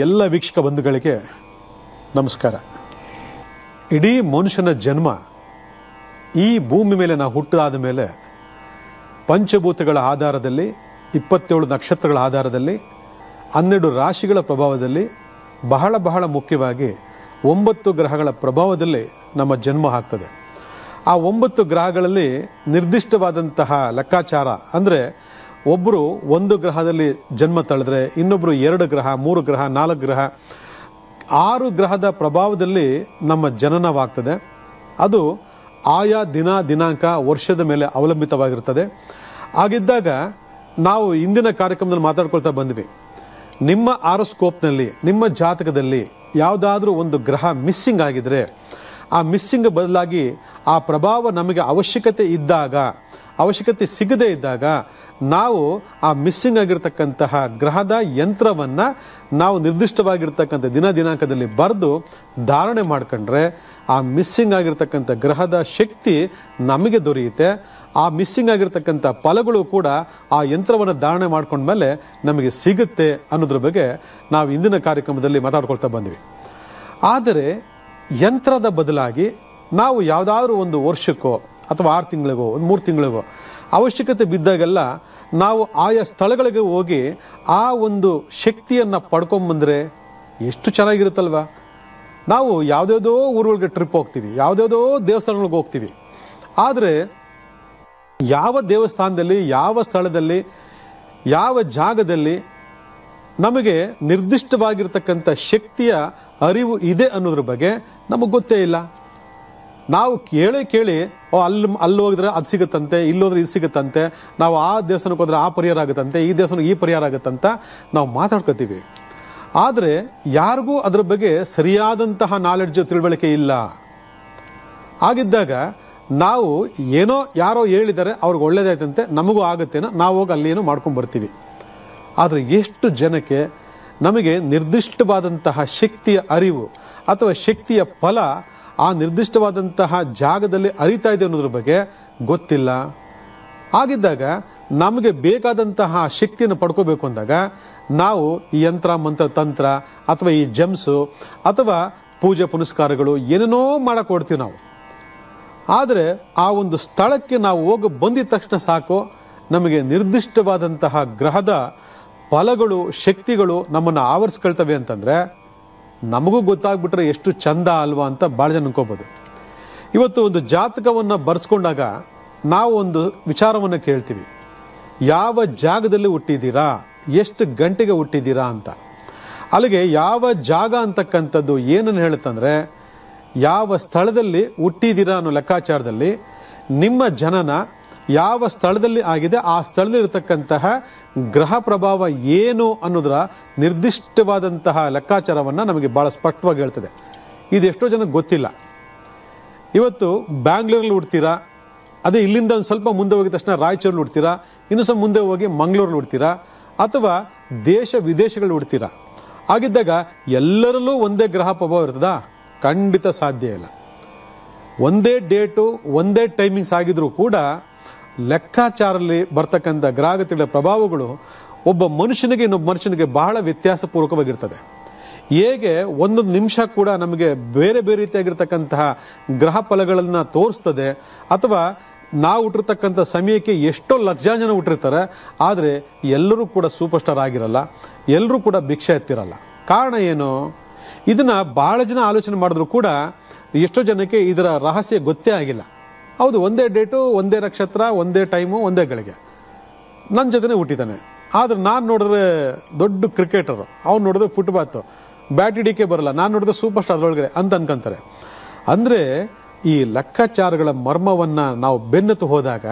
ಎಲ್ಲ ವೀಕ್ಷಕ ಬಂಧುಗಳಿಗೆ ನಮಸ್ಕಾರ. ಇಡೀ ಮನುಷ್ಯನ ಜನ್ಮ ಈ ಭೂಮಿ ಮೇಲೆ ನಾವು ಹುಟ್ಟಾದ ಮೇಲೆ ಪಂಚಭೂತಗಳ ಆಧಾರದಲ್ಲಿ, 27 ನಕ್ಷತ್ರಗಳ ಆಧಾರದಲ್ಲಿ, 12 ರಾಶಿಗಳ ಪ್ರಭಾವದಲ್ಲಿ, ಬಹಳ ಮುಖ್ಯವಾಗಿ 9 ಗ್ರಹಗಳ ಪ್ರಭಾವದಲ್ಲಿ ನಮ್ಮ ಜನ್ಮ ಆಗ್ತದೆ. ಆ 9 ಗ್ರಹಗಳಲ್ಲಿ ನಿರ್ದಿಷ್ಟವಾದಂತಹ ಲೆಕ್ಕಾಚಾರ ಅಂದರೆ ಒಬ್ಬರು ಒಂದು ಗ್ರಹದಲ್ಲಿ ಜನ್ಮ ತಳೆದ್ರೆ ಇನ್ನೊಬ್ಬರು 2 ಗ್ರಹ, 3 ಗ್ರಹ, 4 ಗ್ರಹ, 6 ಗ್ರಹದ ಪ್ರಭಾವದಲ್ಲಿ ನಮ್ಮ ಜನನವಾಗ್ತದೆ. ಅದು ಆಯಾ ದಿನಾಂಕ, ವರ್ಷದ ಮೇಲೆ ಅವಲಂಬಿತವಾಗಿರ್ತದೆ. ಹಾಗಿದ್ದಾಗ ನಾವು ಇಂದಿನ ಕಾರ್ಯಕ್ರಮದಲ್ಲಿ ಮಾತಾಡ್ಕೊಳ್ತಾ ಬಂದ್ವಿ, ನಿಮ್ಮ ಆರೋಸ್ಕೋಪ್ನಲ್ಲಿ, ನಿಮ್ಮ ಜಾತಕದಲ್ಲಿ ಯಾವುದಾದ್ರೂ ಒಂದು ಗ್ರಹ ಮಿಸ್ಸಿಂಗ್ ಆಗಿದ್ರೆ, ಆ ಮಿಸ್ಸಿಂಗ್ ಬದಲಾಗಿ ಆ ಪ್ರಭಾವ ನಮಗೆ ಅವಶ್ಯಕತೆ ಸಿಗದೇ ಇದ್ದಾಗ ನಾವು ಆ ಮಿಸ್ಸಿಂಗ್ ಆಗಿರ್ತಕ್ಕಂತಹ ಗ್ರಹದ ಯಂತ್ರವನ್ನು ನಾವು ನಿರ್ದಿಷ್ಟವಾಗಿರ್ತಕ್ಕಂಥ ದಿನಾಂಕದಲ್ಲಿ ಬರೆದು ಧಾರಣೆ ಮಾಡ್ಕೊಂಡ್ರೆ ಆ ಮಿಸ್ಸಿಂಗ್ ಆಗಿರ್ತಕ್ಕಂಥ ಗ್ರಹದ ಶಕ್ತಿ ನಮಗೆ ದೊರೆಯುತ್ತೆ. ಆ ಮಿಸ್ಸಿಂಗ್ ಆಗಿರ್ತಕ್ಕಂಥ ಫಲಗಳು ಕೂಡ ಆ ಯಂತ್ರವನ್ನು ಧಾರಣೆ ಮಾಡ್ಕೊಂಡ್ಮೇಲೆ ನಮಗೆ ಸಿಗುತ್ತೆ ಅನ್ನೋದ್ರ ಬಗ್ಗೆ ನಾವು ಇಂದಿನ ಕಾರ್ಯಕ್ರಮದಲ್ಲಿ ಮಾತಾಡ್ಕೊಳ್ತಾ ಬಂದ್ವಿ. ಆದರೆ ಯಂತ್ರದ ಬದಲಾಗಿ ನಾವು ಯಾವುದಾದ್ರೂ ಒಂದು ವರ್ಷಕ್ಕೋ ಅಥವಾ 6 ತಿಂಗಳಿಗೋ, 3 ತಿಂಗಳಿಗೋ ಅವಶ್ಯಕತೆ ಬಿದ್ದಾಗೆಲ್ಲ ನಾವು ಆಯಾ ಸ್ಥಳಗಳಿಗೆ ಹೋಗಿ ಆ ಒಂದು ಶಕ್ತಿಯನ್ನು ಪಡ್ಕೊಂಬಂದರೆ ಎಷ್ಟು ಚೆನ್ನಾಗಿರುತ್ತಲ್ವ. ನಾವು ಯಾವುದ್ಯಾವುದೋ ಊರುಗಳಿಗೆ ಟ್ರಿಪ್ ಹೋಗ್ತೀವಿ, ಯಾವುದ್ಯಾವುದೋ ದೇವಸ್ಥಾನಗಳಿಗೆ ಹೋಗ್ತೀವಿ. ಆದರೆ ಯಾವ ದೇವಸ್ಥಾನದಲ್ಲಿ, ಯಾವ ಸ್ಥಳದಲ್ಲಿ, ಯಾವ ಜಾಗದಲ್ಲಿ ನಮಗೆ ನಿರ್ದಿಷ್ಟವಾಗಿರ್ತಕ್ಕಂಥ ಶಕ್ತಿಯ ಅರಿವು ಇದೆ ಅನ್ನೋದ್ರ ಬಗ್ಗೆ ನಮಗೆ ಗೊತ್ತೇ ಇಲ್ಲ. ನಾವು ಕೇಳಿ ಅಲ್ಲಿ ಹೋಗಿದ್ರೆ ಅದು ಸಿಗುತ್ತಂತೆ, ಇಲ್ಲೋದ್ರೆ ಇದು ಸಿಗುತ್ತಂತೆ, ನಾವು ಆ ದೇವಸ್ಥಾನಕ್ಕೆ ಹೋದ್ರೆ ಆ ಪರಿಹಾರ ಆಗುತ್ತಂತೆ, ಈ ದೇವಸ್ಥಾನಕ್ಕೆ ಈ ಪರಿಹಾರ ಆಗುತ್ತಂತ ನಾವು ಮಾತಾಡ್ಕೋತೀವಿ. ಆದರೆ ಯಾರಿಗೂ ಅದ್ರ ಬಗ್ಗೆ ಸರಿಯಾದಂತಹ ನಾಲೆಡ್ಜ್, ತಿಳುವಳಿಕೆ ಇಲ್ಲ. ಹಾಗಿದ್ದಾಗ ನಾವು ಯಾರೋ ಹೇಳಿದ್ದಾರೆ, ಅವ್ರಿಗೆ ಒಳ್ಳೇದಾಯ್ತಂತೆ, ನಮಗೂ ಆಗುತ್ತೇನೋ, ನಾವು ಹೋಗಿ ಅಲ್ಲೇನೋ ಮಾಡ್ಕೊಂಡು ಬರ್ತೀವಿ. ಆದರೆ ಎಷ್ಟು ಜನಕ್ಕೆ ನಮಗೆ ನಿರ್ದಿಷ್ಟವಾದಂತಹ ಶಕ್ತಿಯ ಅರಿವು ಅಥವಾ ಶಕ್ತಿಯ ಫಲ ಆ ನಿರ್ದಿಷ್ಟವಾದಂತಹ ಜಾಗದಲ್ಲಿ ಅರಿತಾ ಇದೆ ಅನ್ನೋದ್ರ ಬಗ್ಗೆ ಗೊತ್ತಿಲ್ಲ. ಹಾಗಿದ್ದಾಗ ನಮಗೆ ಬೇಕಾದಂತಹ ಶಕ್ತಿಯನ್ನು ಪಡ್ಕೋಬೇಕು ಅಂದಾಗ ನಾವು ಈ ಯಂತ್ರ, ಮಂತ್ರ, ತಂತ್ರ ಅಥವಾ ಈ ಜಮ್ಸು ಅಥವಾ ಪೂಜೆ ಪುನಸ್ಕಾರಗಳು ಏನೇನೋ ಮಾಡಕ್ಕೆ ಹೊಡ್ತೀವಿ ನಾವು. ಆದರೆ ಆ ಒಂದು ಸ್ಥಳಕ್ಕೆ ನಾವು ಹೋಗಿ ಬಂದಿದ ತಕ್ಷಣ ಸಾಕು, ನಮಗೆ ನಿರ್ದಿಷ್ಟವಾದಂತಹ ಗ್ರಹದ ಫಲಗಳು, ಶಕ್ತಿಗಳು ನಮ್ಮನ್ನು ಆವರಿಸ್ಕೊಳ್ತವೆ ಅಂತಂದರೆ ನಮಗೂ ಗೊತ್ತಾಗ್ಬಿಟ್ರೆ ಎಷ್ಟು ಚಂದ ಅಲ್ವಾ ಅಂತ ಭಾಳ ಜನ ಅನ್ಕೋಬೋದು. ಇವತ್ತು ಒಂದು ಜಾತಕವನ್ನು ಬರೆಸ್ಕೊಂಡಾಗ ನಾವು ಒಂದು ವಿಚಾರವನ್ನು ಕೇಳ್ತೀವಿ, ಯಾವ ಜಾಗದಲ್ಲಿ ಹುಟ್ಟಿದ್ದೀರಾ, ಎಷ್ಟು ಗಂಟೆಗೆ ಹುಟ್ಟಿದ್ದೀರಾ ಅಂತ. ಅಲ್ಲಿಗೆ ಯಾವ ಜಾಗ ಅಂತಕ್ಕಂಥದ್ದು ಏನನ್ನು ಹೇಳುತ್ತಂದರೆ, ಯಾವ ಸ್ಥಳದಲ್ಲಿ ಹುಟ್ಟಿದ್ದೀರಾ ಅನ್ನೋ ಲೆಕ್ಕಾಚಾರದಲ್ಲಿ ನಿಮ್ಮ ಜನನ ಯಾವ ಸ್ಥಳದಲ್ಲಿ ಆಗಿದೆ, ಆ ಸ್ಥಳದಲ್ಲಿ ಇರತಕ್ಕಂತಹ ಗ್ರಹ ಪ್ರಭಾವ ಏನು ಅನ್ನೋದರ ನಿರ್ದಿಷ್ಟವಾದಂತಹ ಲೆಕ್ಕಾಚಾರವನ್ನು ನಮಗೆ ಭಾಳ ಸ್ಪಷ್ಟವಾಗಿ ಹೇಳ್ತದೆ. ಇದು ಎಷ್ಟೋ ಜನಕ್ಕೆ ಗೊತ್ತಿಲ್ಲ. ಇವತ್ತು ಬ್ಯಾಂಗ್ಳೂರಲ್ಲಿ ಹುಡ್ತೀರಾ, ಅದೇ ಇಲ್ಲಿಂದ ಒಂದು ಸ್ವಲ್ಪ ಮುಂದೆ ಹೋಗಿದ ತಕ್ಷಣ ರಾಯಚೂರಲ್ಲಿ ಹುಡ್ತೀರಾ, ಇನ್ನೂ ಸ್ವಲ್ಪ ಮುಂದೆ ಹೋಗಿ ಮಂಗಳೂರಲ್ಲಿ ಹುಡ್ತೀರಾ, ಅಥವಾ ದೇಶ ವಿದೇಶಗಳಲ್ಲಿ ಹುಡ್ತೀರಾ. ಹಾಗಿದ್ದಾಗ ಎಲ್ಲರಲ್ಲೂ ಒಂದೇ ಗ್ರಹ ಪ್ರಭಾವ ಇರ್ತದಾ? ಖಂಡಿತ ಸಾಧ್ಯ ಇಲ್ಲ. ಒಂದೇ ಡೇಟು, ಒಂದೇ ಟೈಮಿಂಗ್ಸ್ ಆಗಿದ್ರೂ ಕೂಡ ಲೆಕ್ಕಾಚಾರದಲ್ಲಿ ಬರ್ತಕ್ಕಂಥ ಗ್ರಹಗತಿಗಳ ಪ್ರಭಾವಗಳು ಒಬ್ಬ ಮನುಷ್ಯನಿಗೆ ಇನ್ನೊಬ್ಬ ಮನುಷ್ಯನಿಗೆ ಬಹಳ ವ್ಯತ್ಯಾಸಪೂರ್ವಕವಾಗಿರ್ತದೆ. ಹೇಗೆ ಒಂದೊಂದು ನಿಮಿಷ ಕೂಡ ನಮಗೆ ಬೇರೆ ರೀತಿಯಾಗಿರ್ತಕ್ಕಂತಹ ಗ್ರಹ ಫಲಗಳನ್ನು ತೋರಿಸ್ತದೆ, ಅಥವಾ ನಾವು ಹುಟ್ಟಿರ್ತಕ್ಕಂಥ ಸಮಯಕ್ಕೆ ಎಷ್ಟೋ ಲಕ್ಷ ಜನ ಹುಟ್ಟಿರ್ತಾರೆ, ಆದರೆ ಎಲ್ಲರೂ ಕೂಡ ಸೂಪರ್ ಸ್ಟಾರ್ ಆಗಿರಲ್ಲ, ಎಲ್ಲರೂ ಕೂಡ ಭಿಕ್ಷೆ ಎತ್ತಿರಲ್ಲ. ಕಾರಣ ಏನು? ಇದನ್ನು ಭಾಳ ಜನ ಆಲೋಚನೆ ಮಾಡಿದ್ರು ಕೂಡ ಎಷ್ಟೋ ಜನಕ್ಕೆ ಇದರ ರಹಸ್ಯ ಗೊತ್ತೇ ಆಗಿಲ್ಲ. ಹೌದು, ಒಂದೇ ಡೇಟು, ಒಂದೇ ನಕ್ಷತ್ರ, ಒಂದೇ ಟೈಮು, ಒಂದೇ ಗಳಿಗೆ ನನ್ನ ಜೊತೆನೇ ಹುಟ್ಟಿದ್ದಾನೆ. ಆದರೆ ನಾನು ನೋಡಿದ್ರೆ ದೊಡ್ಡ ಕ್ರಿಕೆಟರು, ಅವ್ನು ನೋಡಿದ್ರೆ ಫುಟ್ಬಾತು, ಬ್ಯಾಟ್ ಹಿಡಿಕೆ ಬರಲ್ಲ, ನಾನು ನೋಡಿದ್ರೆ ಸೂಪರ್ ಸ್ಟಾರ್ ಒಳಗಡೆ ಅಂತ ಅನ್ಕೊಂತಾರೆ. ಅಂದರೆ ಈ ಲೆಕ್ಕಾಚಾರಗಳ ಮರ್ಮವನ್ನು ನಾವು ಬೆನ್ನತ್ತು ಹೋದಾಗ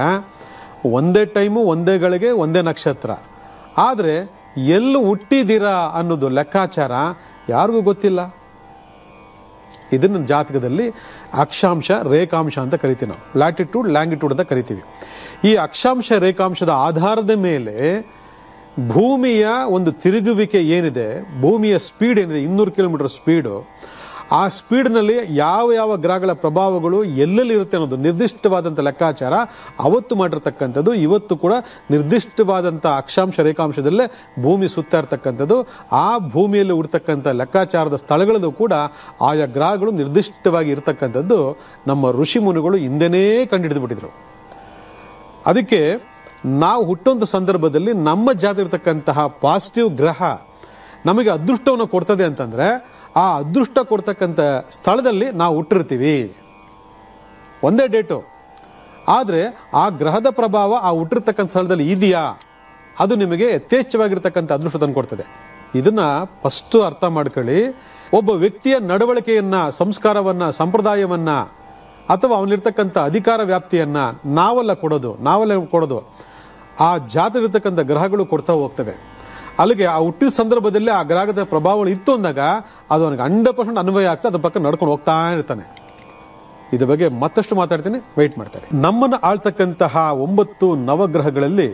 ಒಂದೇ ಟೈಮು, ಒಂದೇ ಗಳಿಗೆ, ಒಂದೇ ನಕ್ಷತ್ರ, ಆದರೆ ಎಲ್ಲೂ ಹುಟ್ಟಿದ್ದೀರಾ ಅನ್ನೋದು ಲೆಕ್ಕಾಚಾರ ಯಾರಿಗೂ ಗೊತ್ತಿಲ್ಲ. ಇದನ್ನು ಜಾತಕದಲ್ಲಿ ಅಕ್ಷಾಂಶ, ರೇಖಾಂಶ ಅಂತ ಕರಿತೀವಿ ನಾವು. ಲ್ಯಾಟಿಟ್ಯೂಡ್, ಲ್ಯಾಂಗಿಟ್ಯೂಡ್ ಅಂತ ಕರಿತೀವಿ. ಈ ಅಕ್ಷಾಂಶ, ರೇಖಾಂಶದ ಆಧಾರದ ಮೇಲೆ ಭೂಮಿಯ ಒಂದು ತಿರುಗುವಿಕೆ ಏನಿದೆ, ಭೂಮಿಯ ಸ್ಪೀಡ್ ಏನಿದೆ, 200 ಕಿಲೋಮೀಟರ್ ಸ್ಪೀಡು, ಆ ಸ್ಪೀಡ್ನಲ್ಲಿ ಯಾವ ಯಾವ ಗ್ರಹಗಳ ಪ್ರಭಾವಗಳು ಎಲ್ಲೆಲ್ಲಿ ಇರುತ್ತೆ ಅನ್ನೋದು ನಿರ್ದಿಷ್ಟವಾದಂಥ ಲೆಕ್ಕಾಚಾರ ಅವತ್ತು ಮಾಡಿರ್ತಕ್ಕಂಥದ್ದು. ಇವತ್ತು ಕೂಡ ನಿರ್ದಿಷ್ಟವಾದಂಥ ಅಕ್ಷಾಂಶ ರೇಖಾಂಶದಲ್ಲೇ ಭೂಮಿ ಸುತ್ತಾ ಇರ್ತಕ್ಕಂಥದ್ದು. ಆ ಭೂಮಿಯಲ್ಲಿ ಹುಡ್ತಕ್ಕಂಥ ಲೆಕ್ಕಾಚಾರದ ಸ್ಥಳಗಳಲ್ಲೂ ಕೂಡ ಆಯಾ ಗ್ರಹಗಳು ನಿರ್ದಿಷ್ಟವಾಗಿ ಇರತಕ್ಕಂಥದ್ದು ನಮ್ಮ ಋಷಿ ಮುನಿಗಳು ಹಿಂದೆನೇ ಕಂಡುಹಿಡಿದು ಬಿಟ್ಟಿದ್ರು. ಅದಕ್ಕೆ ನಾವು ಹುಟ್ಟುವಂಥ ಸಂದರ್ಭದಲ್ಲಿ ನಮ್ಮ ಜಾತಿ ಇರತಕ್ಕಂತಹ ಪಾಸಿಟಿವ್ ಗ್ರಹ ನಮಗೆ ಅದೃಷ್ಟವನ್ನು ಕೊಡ್ತದೆ ಅಂತಂದರೆ ಆ ಅದೃಷ್ಟ ಕೊಡ್ತಕ್ಕಂಥ ಸ್ಥಳದಲ್ಲಿ ನಾವು ಹುಟ್ಟಿರ್ತೀವಿ. ಒಂದೇ ಡೇಟು, ಆದರೆ ಆ ಗ್ರಹದ ಪ್ರಭಾವ ಆ ಹುಟ್ಟಿರ್ತಕ್ಕಂಥ ಸ್ಥಳದಲ್ಲಿ ಇದೆಯಾ, ಅದು ನಿಮಗೆ ಯಥೇಚ್ಛವಾಗಿರ್ತಕ್ಕಂಥ ಅದೃಷ್ಟ ತಂದು ಕೊಡ್ತದೆ. ಇದನ್ನು ಫಸ್ಟು ಅರ್ಥ ಮಾಡ್ಕೊಳ್ಳಿ. ಒಬ್ಬ ವ್ಯಕ್ತಿಯ ನಡವಳಿಕೆಯನ್ನು, ಸಂಸ್ಕಾರವನ್ನು, ಸಂಪ್ರದಾಯವನ್ನು ಅಥವಾ ಅವನಿರ್ತಕ್ಕಂಥ ಅಧಿಕಾರ ವ್ಯಾಪ್ತಿಯನ್ನು ನಾವೆಲ್ಲ ಕೊಡೋದು ಆ ಜಾತಿಲಿರ್ತಕ್ಕಂಥ ಗ್ರಹಗಳು ಕೊಡ್ತಾ ಹೋಗ್ತವೆ. ಅಲ್ಲಿಗೆ ಆ ಹುಟ್ಟಿದ ಸಂದರ್ಭದಲ್ಲಿ ಆ ಗ್ರಹದ ಪ್ರಭಾವಗಳು ಇತ್ತು ಅಂದಾಗ ಅದು ಅವನಿಗೆ 100% ಅನ್ವಯ ಆಗ್ತದೆ. ಅದ್ರ ಪಕ್ಕ ನಡ್ಕೊಂಡು ಹೋಗ್ತಾ ಇರ್ತಾನೆ. ಇದ್ರ ಬಗ್ಗೆ ಮತ್ತಷ್ಟು ಮಾತಾಡ್ತೀನಿ, ವೆಯ್ಟ್ ಮಾಡ್ತಾರೆ. ನಮ್ಮನ್ನು ಆಳ್ತಕ್ಕಂತಹ 9 ನವಗ್ರಹಗಳಲ್ಲಿ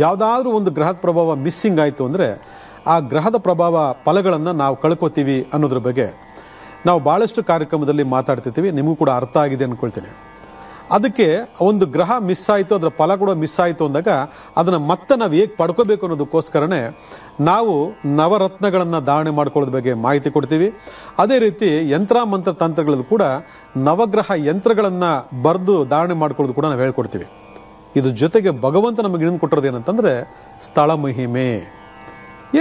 ಯಾವುದಾದ್ರೂ ಒಂದು ಗ್ರಹದ ಪ್ರಭಾವ ಮಿಸ್ಸಿಂಗ್ ಆಯಿತು ಅಂದರೆ ಆ ಗ್ರಹದ ಪ್ರಭಾವ ಫಲಗಳನ್ನು ನಾವು ಕಳ್ಕೊತೀವಿ ಅನ್ನೋದ್ರ ಬಗ್ಗೆ ನಾವು ಭಾಳಷ್ಟು ಕಾರ್ಯಕ್ರಮದಲ್ಲಿ ಮಾತಾಡ್ತಿರ್ತೀವಿ. ನಿಮಗೂ ಕೂಡ ಅರ್ಥ ಆಗಿದೆ ಅಂದ್ಕೊಳ್ತೀನಿ. ಅದಕ್ಕೆ ಒಂದು ಗ್ರಹ ಮಿಸ್ ಆಯಿತು, ಅದರ ಫಲ ಕೂಡ ಮಿಸ್ ಆಯಿತು ಅಂದಾಗ ಅದನ್ನು ಮತ್ತೆ ನಾವು ಹೇಗೆ ಪಡ್ಕೋಬೇಕು ಅನ್ನೋದಕ್ಕೋಸ್ಕರನೇ ನಾವು ನವರತ್ನಗಳನ್ನು ಧಾರಣೆ ಮಾಡ್ಕೊಳ್ಳೋದ್ರ ಬಗ್ಗೆ ಮಾಹಿತಿ ಕೊಡ್ತೀವಿ. ಅದೇ ರೀತಿ ಯಂತ್ರ ಮಂತ್ರ ತಂತ್ರಗಳಲ್ಲೂ ಕೂಡ ನವಗ್ರಹ ಯಂತ್ರಗಳನ್ನು ಬರೆದು ಧಾರಣೆ ಮಾಡ್ಕೊಳ್ಳೋದು ಕೂಡ ನಾವು ಹೇಳ್ಕೊಡ್ತೀವಿ. ಇದ್ರ ಜೊತೆಗೆ ಭಗವಂತ ನಮಗೆ ಇನ್ನೊಂದು ಕೊಟ್ಟಿರೋದು ಏನಂತಂದರೆ ಸ್ಥಳ ಮಹಿಮೆ.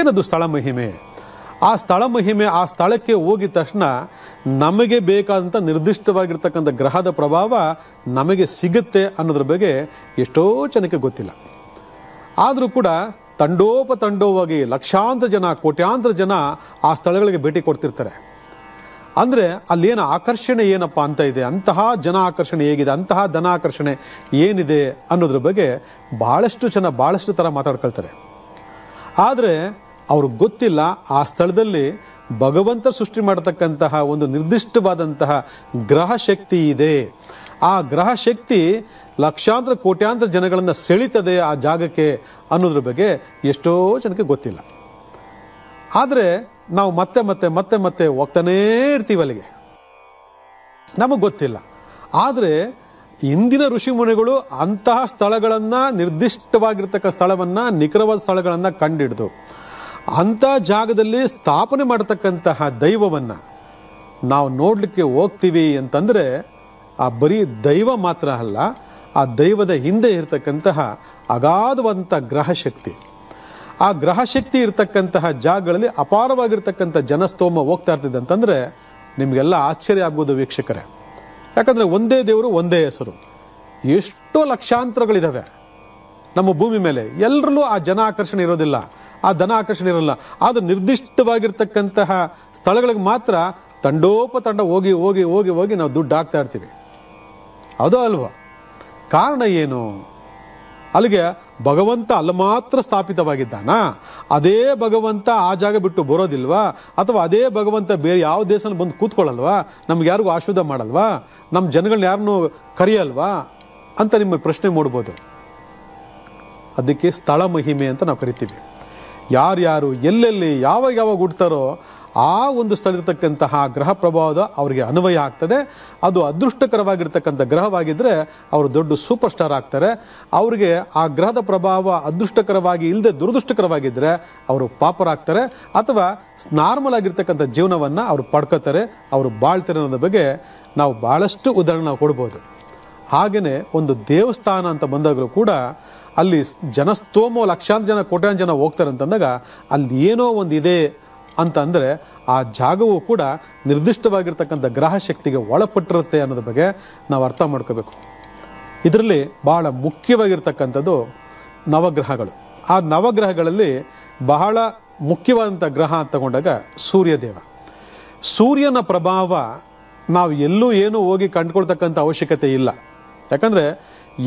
ಏನದು ಸ್ಥಳ ಮಹಿಮೆ? ಆ ಸ್ಥಳ ಮಹಿಮೆ, ಆ ಸ್ಥಳಕ್ಕೆ ಹೋಗಿದ ತಕ್ಷಣ ನಮಗೆ ಬೇಕಾದಂಥ ನಿರ್ದಿಷ್ಟವಾಗಿರ್ತಕ್ಕಂಥ ಗ್ರಹದ ಪ್ರಭಾವ ನಮಗೆ ಸಿಗುತ್ತೆ ಅನ್ನೋದ್ರ ಬಗ್ಗೆ ಎಷ್ಟೋ ಜನಕ್ಕೆ ಗೊತ್ತಿಲ್ಲ. ಆದರೂ ಕೂಡ ತಂಡೋಪತಂಡವಾಗಿ ಲಕ್ಷಾಂತರ ಜನ, ಕೋಟ್ಯಾಂತರ ಜನ ಆ ಸ್ಥಳಗಳಿಗೆ ಭೇಟಿ ಕೊಡ್ತಿರ್ತಾರೆ. ಅಂದರೆ ಅಲ್ಲೇನು ಆಕರ್ಷಣೆ ಏನಪ್ಪ ಅಂತ ಇದೆ, ಅಂತಹ ಜನ ಆಕರ್ಷಣೆ ಹೇಗಿದೆ, ಅಂತಹ ಧನ ಆಕರ್ಷಣೆ ಏನಿದೆ ಅನ್ನೋದ್ರ ಬಗ್ಗೆ ಭಾಳಷ್ಟು ಥರ ಮಾತಾಡ್ಕೊಳ್ತಾರೆ. ಆದರೆ ಅವ್ರಿಗೆ ಗೊತ್ತಿಲ್ಲ ಆ ಸ್ಥಳದಲ್ಲಿ ಭಗವಂತ ಸೃಷ್ಟಿ ಮಾಡತಕ್ಕಂತಹ ಒಂದು ನಿರ್ದಿಷ್ಟವಾದಂತಹ ಗ್ರಹ ಶಕ್ತಿ ಇದೆ. ಆ ಗ್ರಹ ಶಕ್ತಿ ಲಕ್ಷಾಂತರ ಕೋಟ್ಯಾಂತರ ಜನಗಳನ್ನು ಸೆಳೀತದೆ ಆ ಜಾಗಕ್ಕೆ ಅನ್ನೋದ್ರ ಬಗ್ಗೆ ಎಷ್ಟೋ ಜನಕ್ಕೆ ಗೊತ್ತಿಲ್ಲ. ಆದರೆ ನಾವು ಮತ್ತೆ ಹೋಗ್ತಾನೇ ಇರ್ತೀವಿ ಅಲ್ಲಿಗೆ, ನಮಗೆ ಗೊತ್ತಿಲ್ಲ. ಆದರೆ ಇಂದಿನ ಋಷಿ ಮುನಿಗಳು ಅಂತಹ ಸ್ಥಳಗಳನ್ನು, ನಿರ್ದಿಷ್ಟವಾಗಿರ್ತಕ್ಕ ಸ್ಥಳವನ್ನು, ನಿಖರವಾದ ಸ್ಥಳಗಳನ್ನು ಕಂಡುಹಿಡಿದು ಅಂಥ ಜಾಗದಲ್ಲಿ ಸ್ಥಾಪನೆ ಮಾಡತಕ್ಕಂತಹ ದೈವವನ್ನು ನಾವು ನೋಡಲಿಕ್ಕೆ ಹೋಗ್ತೀವಿ ಅಂತಂದರೆ ಆ ಬರೀ ದೈವ ಮಾತ್ರ ಅಲ್ಲ, ಆ ದೈವದ ಹಿಂದೆ ಇರತಕ್ಕಂತಹ ಅಗಾಧವಾದಂಥ ಗ್ರಹಶಕ್ತಿ. ಆ ಗ್ರಹಶಕ್ತಿ ಇರತಕ್ಕಂತಹ ಜಾಗಗಳಲ್ಲಿ ಅಪಾರವಾಗಿರ್ತಕ್ಕಂಥ ಜನಸ್ತೋಮ ಹೋಗ್ತಾ ಇರ್ತಿದೆ ಅಂತಂದರೆ ನಿಮಗೆಲ್ಲ ಆಶ್ಚರ್ಯ ಆಗ್ಬೋದು ವೀಕ್ಷಕರೇ. ಯಾಕಂದರೆ ಒಂದೇ ದೇವರು, ಒಂದೇ ಹೆಸರು. ಎಷ್ಟೋ ಲಕ್ಷಾಂತರಗಳಿದ್ದಾವೆ ನಮ್ಮ ಭೂಮಿ ಮೇಲೆ. ಎಲ್ಲರಲ್ಲೂ ಆ ಜನ ಆಕರ್ಷಣೆ ಇರೋದಿಲ್ಲ, ಆ ಧನ ಆಕರ್ಷಣೆ ಇರೋಲ್ಲ. ಆದರೆ ನಿರ್ದಿಷ್ಟವಾಗಿರ್ತಕ್ಕಂತಹ ಸ್ಥಳಗಳಿಗೆ ಮಾತ್ರ ತಂಡೋಪತಂಡ ಹೋಗಿ ನಾವು ದುಡ್ಡು ಹಾಕ್ತಾ ಇರ್ತೀವಿ. ಅದು ಅಲ್ವಾ? ಕಾರಣ ಏನು? ಅಲ್ಲಿಗೆ ಭಗವಂತ ಅಲ್ಲಿ ಮಾತ್ರ ಸ್ಥಾಪಿತವಾಗಿದ್ದಾನಾ? ಅದೇ ಭಗವಂತ ಆ ಜಾಗ ಬಿಟ್ಟು ಬರೋದಿಲ್ವಾ? ಅಥವಾ ಅದೇ ಭಗವಂತ ಬೇರೆ ಯಾವ ದೇಶನ ಬಂದು ಕೂತ್ಕೊಳ್ಳಲ್ವಾ? ನಮ್ಗೆ ಯಾರಿಗೂ ಆಶೀರ್ವಾದ ಮಾಡಲ್ವಾ? ನಮ್ಮ ಜನಗಳನ್ನ ಯಾರನ್ನೂ ಕರೆಯಲ್ವಾ ಅಂತ ನಿಮ್ಮ ಪ್ರಶ್ನೆ ಮೂಡ್ಬೋದು. ಅದಕ್ಕೆ ಸ್ಥಳ ಮಹಿಮೆ ಅಂತ ನಾವು ಕರಿತೀವಿ. ಯಾರ್ಯಾರು ಎಲ್ಲೆಲ್ಲಿ ಯಾವಾಗ ಹುಡ್ತಾರೋ ಆ ಒಂದು ಸ್ಥಳದಕ್ಕಂತಹ ಗ್ರಹ ಪ್ರಭಾವದ ಅವರಿಗೆ ಅನ್ವಯ ಆಗ್ತದೆ. ಅದು ಅದೃಷ್ಟಕರವಾಗಿರ್ತಕ್ಕಂಥ ಗ್ರಹವಾಗಿದ್ದರೆ ಅವರು ದೊಡ್ಡ ಸೂಪರ್ ಸ್ಟಾರ್ ಆಗ್ತಾರೆ. ಅವರಿಗೆ ಆ ಗ್ರಹದ ಪ್ರಭಾವ ಅದೃಷ್ಟಕರವಾಗಿ ಇಲ್ಲದೆ ದುರದೃಷ್ಟಕರವಾಗಿದ್ದರೆ ಅವರು ಪಾಪರಾಗ್ತಾರೆ, ಅಥವಾ ನಾರ್ಮಲ್ ಆಗಿರ್ತಕ್ಕಂಥ ಜೀವನವನ್ನು ಅವರು ಪಡ್ಕೋತಾರೆ, ಅವರು ಬಾಳ್ತಾರೆ ಅನ್ನೋದ್ರ ಬಗ್ಗೆ ನಾವು ಭಾಳಷ್ಟು ಉದಾಹರಣೆ ನಾವು ಕೊಡ್ಬೋದು. ಹಾಗೆಯೇ ಒಂದು ದೇವಸ್ಥಾನ ಅಂತ ಬಂದಾಗಲೂ ಕೂಡ ಅಲ್ಲಿ ಜನಸ್ತೋಮ ಲಕ್ಷಾಂತರ ಜನ, ಕೋಟ್ಯಾಂತರ ಜನ ಹೋಗ್ತಾರೆ ಅಂತಂದಾಗ ಅಲ್ಲಿ ಏನೋ ಒಂದು ಇದೆ ಅಂತ ಅಂದರೆ ಆ ಜಾಗವು ಕೂಡ ನಿರ್ದಿಷ್ಟವಾಗಿರ್ತಕ್ಕಂಥ ಗ್ರಹ ಶಕ್ತಿಗೆ ಒಳಪಟ್ಟಿರುತ್ತೆ ಅನ್ನೋದ್ರ ಬಗ್ಗೆ ನಾವು ಅರ್ಥ ಮಾಡ್ಕೋಬೇಕು. ಇದರಲ್ಲಿ ಬಹಳ ಮುಖ್ಯವಾಗಿರ್ತಕ್ಕಂಥದ್ದು ನವಗ್ರಹಗಳು. ಆ ನವಗ್ರಹಗಳಲ್ಲಿ ಬಹಳ ಮುಖ್ಯವಾದಂಥ ಗ್ರಹ ಅಂತ ತಗೊಂಡಾಗ ಸೂರ್ಯದೇವ. ಸೂರ್ಯನ ಪ್ರಭಾವ ನಾವು ಎಲ್ಲೂ ಏನೂ ಹೋಗಿ ಕಂಡುಕೊಳ್ತಕ್ಕಂಥ ಅವಶ್ಯಕತೆ ಇಲ್ಲ. ಯಾಕಂದರೆ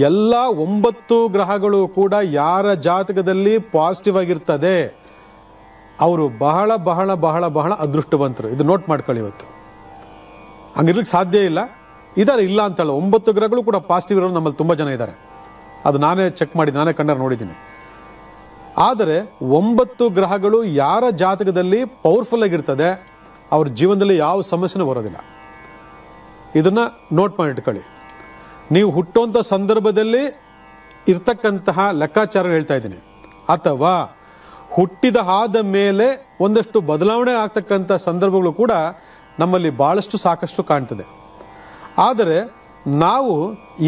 ಎಲ್ಲ 9 ಗ್ರಹಗಳು ಕೂಡ ಯಾರ ಜಾತಕದಲ್ಲಿ ಪಾಸಿಟಿವ್ ಆಗಿರ್ತದೆ ಅವರು ಬಹಳ ಬಹಳ ಬಹಳ ಬಹಳ ಅದೃಷ್ಟವಂತರು. ಇದು ನೋಟ್ ಮಾಡ್ಕೊಳ್ಳಿ. ಇವತ್ತು ಹಂಗಿರ್ಲಿಕ್ಕೆ ಸಾಧ್ಯ ಇಲ್ಲ. ಇದ್ದಾರೆ, ಇಲ್ಲ ಅಂತಲ್ಲ. 9 ಗ್ರಹಗಳು ಕೂಡ ಪಾಸಿಟಿವ್ ಇರೋರು ನಮ್ಮಲ್ಲಿ ತುಂಬ ಜನ ಇದ್ದಾರೆ. ಅದು ನಾನೇ ಚೆಕ್ ಮಾಡಿ, ನಾನೇ ಕಂಡಾರ ನೋಡಿದ್ದೀನಿ. ಆದರೆ 9 ಗ್ರಹಗಳು ಯಾರ ಜಾತಕದಲ್ಲಿ ಪವರ್ಫುಲ್ ಆಗಿರ್ತದೆ ಅವ್ರ ಜೀವನದಲ್ಲಿ ಯಾವ ಸಮಸ್ಯೆನೂ ಬರೋದಿಲ್ಲ. ಇದನ್ನು ನೋಟ್ ಮಾಡಿ ಇಟ್ಕೊಳ್ಳಿ. ನೀವು ಹುಟ್ಟುವಂಥ ಸಂದರ್ಭದಲ್ಲಿ ಇರ್ತಕ್ಕಂತಹ ಲೆಕ್ಕಾಚಾರ ಹೇಳ್ತಾ ಇದ್ದೀನಿ, ಅಥವಾ ಹುಟ್ಟಿದ ಆದ ಮೇಲೆ ಒಂದಷ್ಟು ಬದಲಾವಣೆ ಆಗ್ತಕ್ಕಂಥ ಸಂದರ್ಭಗಳು ಕೂಡ ನಮ್ಮಲ್ಲಿ ಭಾಳಷ್ಟು ಸಾಕಷ್ಟು ಕಾಣ್ತದೆ. ಆದರೆ ನಾವು